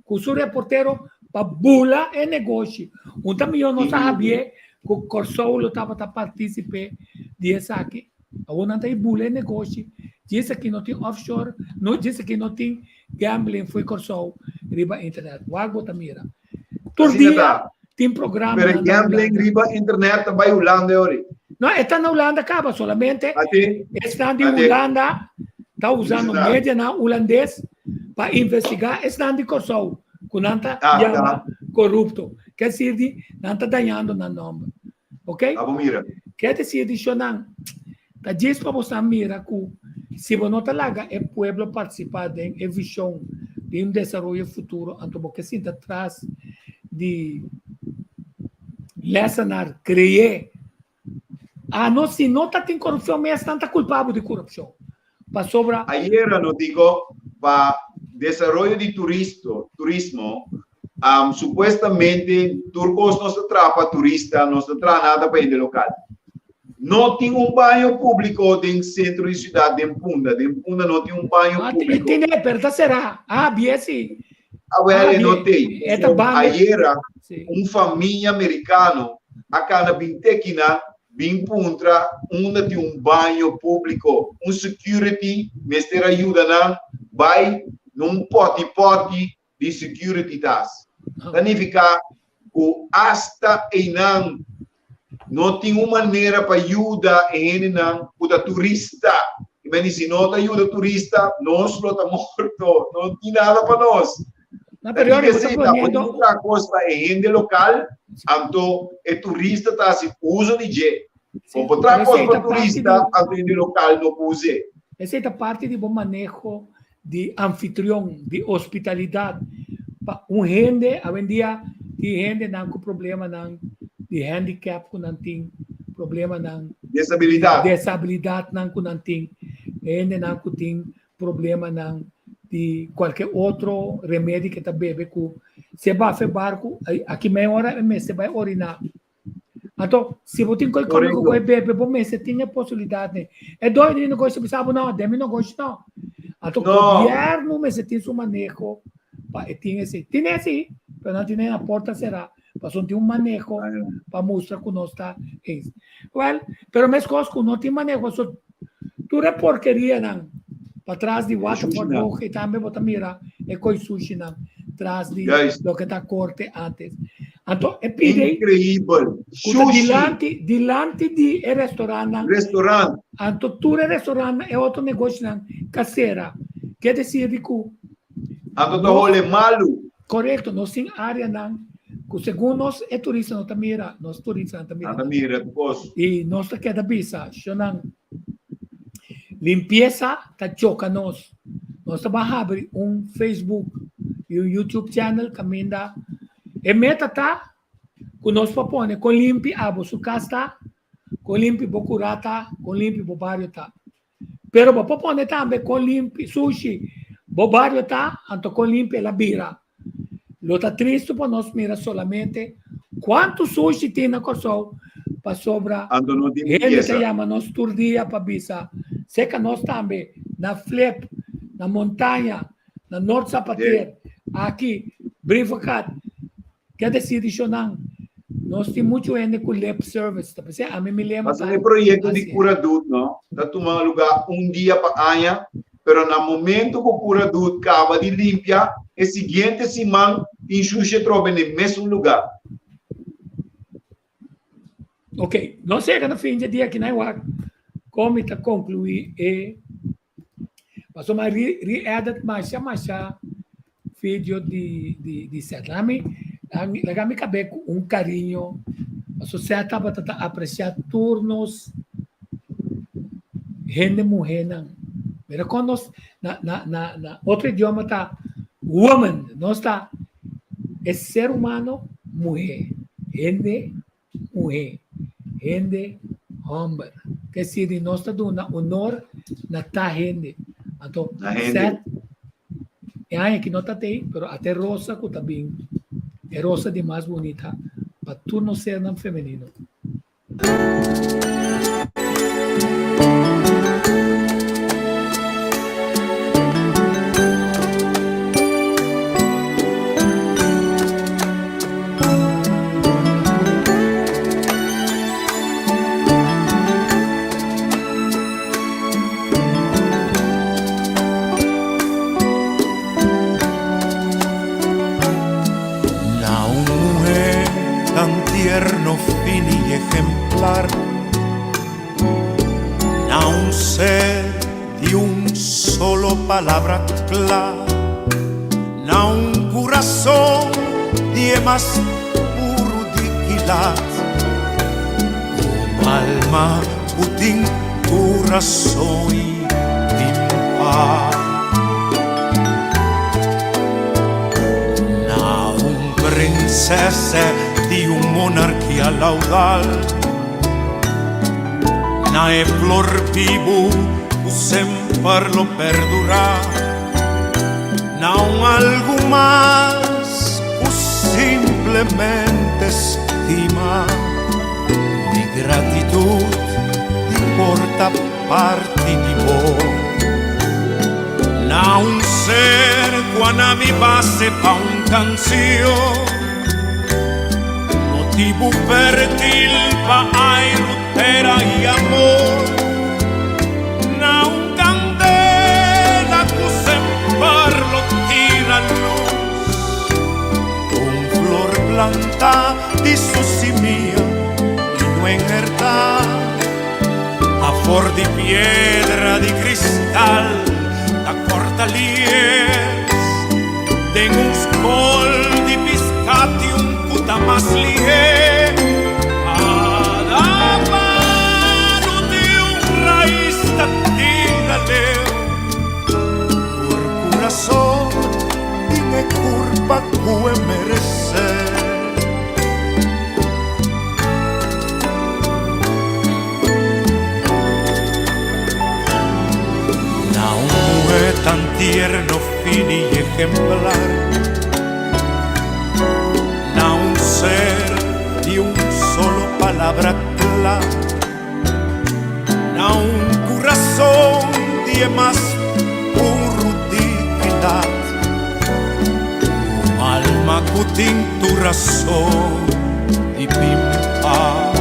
B: com o reportero para bula e negócio. Também eu não sabia que o Corsolo estava a participar desse aqui. A não tem bula e negócio. Disse que não tem offshore, não disse que não tem gambling, foi Corsolo riba internet. O algo também era. Todo dia tem programa.
D: Pero gambling riba internet também Holanda ori.
B: Não, está na Holanda, acaba solamente. Estão de Holanda, está usando média na holandês para investigar, estão de Corsol, que não está corrupto. Quer dizer, não está ganhando na nome. Ok? Quer dizer, que não está diz para você, mira, que se você não está lá, o povo participar da visão de desenvolvimento futuro, então você se atrás de lecionar, criar. Não, se não tem corrupção, mas tanta culpável de corrupção. Para sobra.
D: Ayer no digo para desarrollo de turismo, supuestamente turcos no se trapa turista, no se trata nada para el local. No tem banho público dentro centro de ciudad de Punda no tem banho público.
B: Tem, verdade será? BSI.
D: Não tem. Ayer família americano acá na Bintequina bem contra tem banho público, security, mestre ajuda não, vai num pote de security tas. Significa que hasta não tem uma maneira para ajudar não para turista. Mas se não ajuda turista, nós não estamos mortos, não tem nada para nós.
B: Na priori,
D: outra coisa é gente local, então o turista está se usa de jeito. Outra coisa para turista, o local não usa.
B: Essa é a parte de bom manejo de anfitrião, de hospitalidade. Gente, hoje em dia, tem gente com problema de handicap, que não tem problema de desabilidade, não tem gente que tem problema de qualquer outro remédio que está bebendo. Se vai fazer barco, aqui meia hora você vai orinar. Então, se você tem qualquer coisa que vai beber, você tem a possibilidade. É doido, não gosta de saber, não, deve não gosta, não. Então, o governo, você tem seu manejo, tem esse, mas não tem na porta, será. Mas não tem manejo para mostrar que não está. Well, pero mais coisas que não tem manejo, tudo é porqueria, não. Para trás de Waterford, que também você mira, é coisa sushi, não. Atrás de lo que está corte antes. Então, é
D: incrível.
B: Dilante de restaurante. Então, tudo é restaurante, é outro negócio, não. Caseira. Quer dizer que...
D: Então, é malo.
B: Correto, nós temos área, não. Que segundo nós, é turista, não mira. Nós turistas não mira. E nós quer da bisa, não. Limpeza está choca nós. Nós estamos abrindo Facebook e YouTube channel caminho. E meta tá que nós propõe com limpe a sua casa, com limpe bocurata, com limpe bobario tá. Pero propõe também com limpe sushi, bobario tá, então com limpe la bira. Lo está triste para nós mira solamente quanto sushi tem na Corsol para sobra.
D: Ando no di
B: Ele que
D: pieza.
B: chama nós todo dia para bisa. Seca nós também na Flip, na montanha, na Norte Zapateiro, aqui, Brivacat. Quer dizer, nós temos muito ainda com lip service. Tá? A mim me lembra.
D: Mas é projeto de cura adulto, não? Tá tomando lugar dia para anha, pero no momento que o cura adulto acaba de limpar, é seguinte semana, enxuxa troca no mesmo lugar.
B: Ok, não chega no fim de dia que não é como está concluir e passou mais re-edit mais vídeo de Serlami, lagami cabe com carinho, passou certa para apreciar turnos, gente mulher não, mas quando nós na outro idioma tá woman, nós tá é ser humano mulher, gente mulher. Gente, homem, que se de nós está dando honor na ta gente, então certo é aí que não está tem, pero até rosa que também é rosa de mais bonita para tu não ser não feminino.
A: Tierno, fin y ejemplar, a un ser de un solo palabra clara, a un corazón de más puro diquilat, un alma putin corazón y timpar, a un princesa di un monarchia laudal, nae flor vivo sempre lo perdurà, na un algo más o simplemente estima, di gratitud di porta parte di voi, na un ser quando mi base pa un canzio motivo fértil pa' ay rutera y amor, na un candela que sempre lo tira luz, un flor planta di su simia y no en verdad, a for di piedra di cristal, da corta lies, de un scol di piscati un puta más lié, cada mano de un raíz tatígale, por corazón y me curva que merecer. Na un mujer tan tierno, fin y ejemplar, na un ser de un solo palabra clara, na un corazón de más puro dignidad, un alma que tiene tu razón de pimpar,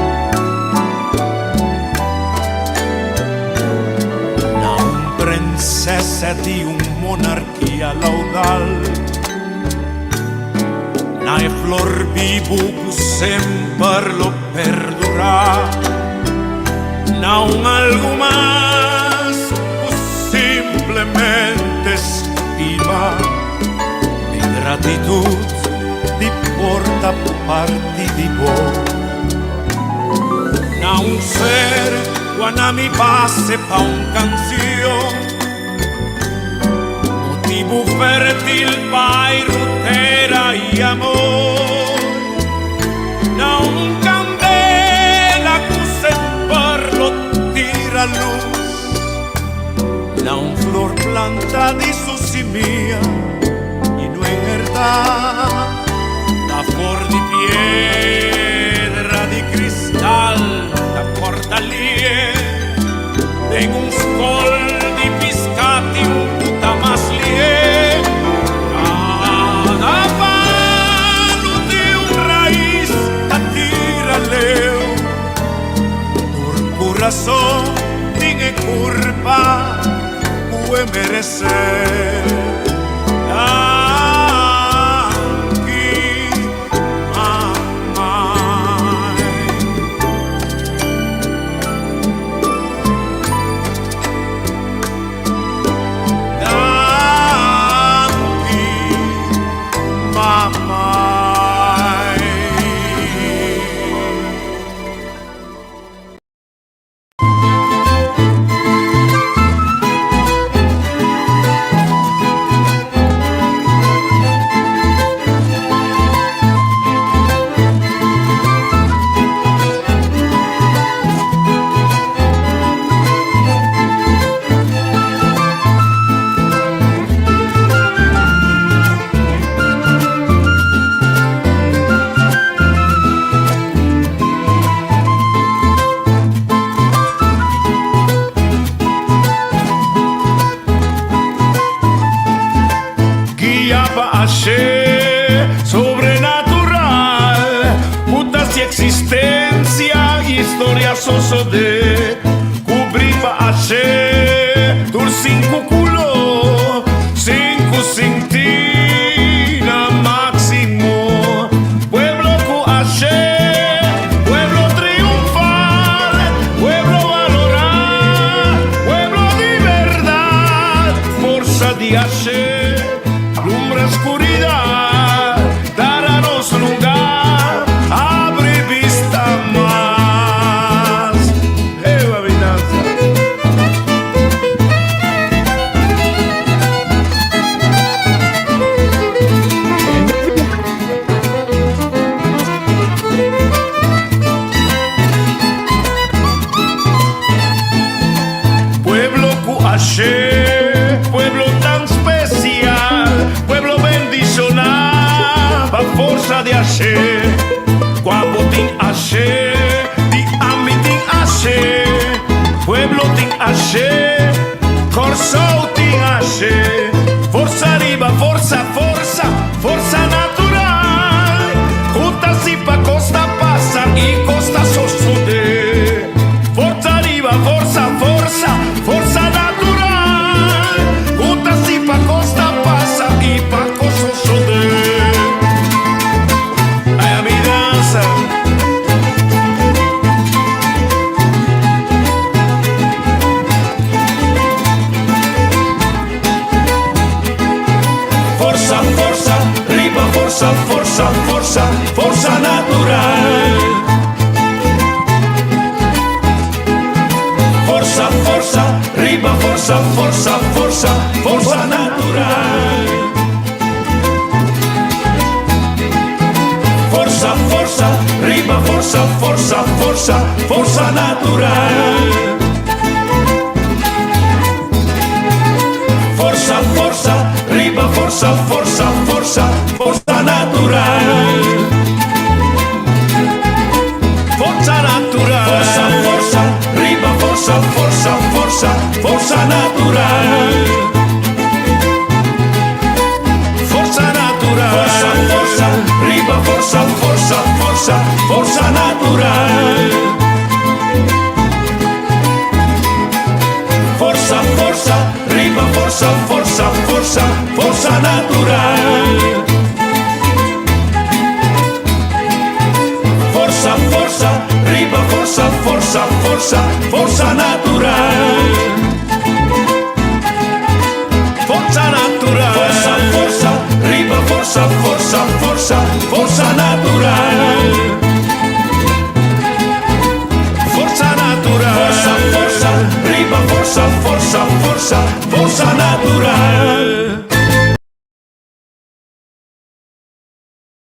A: na un princesa de un monarquía laudal, nae flor vivo que sempre lo perdurà, na un algo más que simplemente estima, di gratitud di porta parte di voi, na un ser quando mi passe pa un canzio, motivo fértil pa' rutera y amor, na un candela que sempre lo tira luz, na un flor planta di su simia y no en verdad, a flor di piedra di cristal, la porta lì, tengo un scol di piscati un puta mas lì, cada palo de un raíz a tira leo, tur corazón tiene culpa, puede merecer. Sobrenatural, putas y existencia, historia soso de cubripa hace, tur cinco culo, cinco cintina máximo, pueblo cu hace, pueblo triunfal, pueblo valorar, pueblo de verdad, fuerza de hace, lumbre oscuridad, darános lugar, abre vista más. Eva Vinanza. Pueblo Cuaché, pueblo tan especial, pueblo bendicional, pa' forza de hacer, cuando tin hacer, di ami tin hacer, pueblo tin hacer, corso tin hacer, forza arriba, forza, forza, forza natural, justa si pa' costa pasa y costa sosode, forza arriba, forza, forza, forza natural, justa si pa' costa pasa y pa' costa sosode. Ay, a mi danza. Forza, forza, riba, forza, forza, forza, forza natural. Forza, forza, riba, forza, forza, forza, forza natural. Forza, forza, riba, forza, forza, forza, forza natural. Forza, forza, riba, forza, forza, forza, forza natural. Forza natural. Forza, forza, riba, forza, forza, forza, forza natural. Forza natural. Forza, forza, riba, forza, forza, forza, forza natural. Forza, forza, riba, forza, forza, forza, forza natural. Forza, forza, riba, forza, forza, forza, forza natural. Forza natural. Forza, forza, riba, forza, forza, forza, forza natural. Forza natural. Forza, forza, riba, forza, forza, forza, forza natural.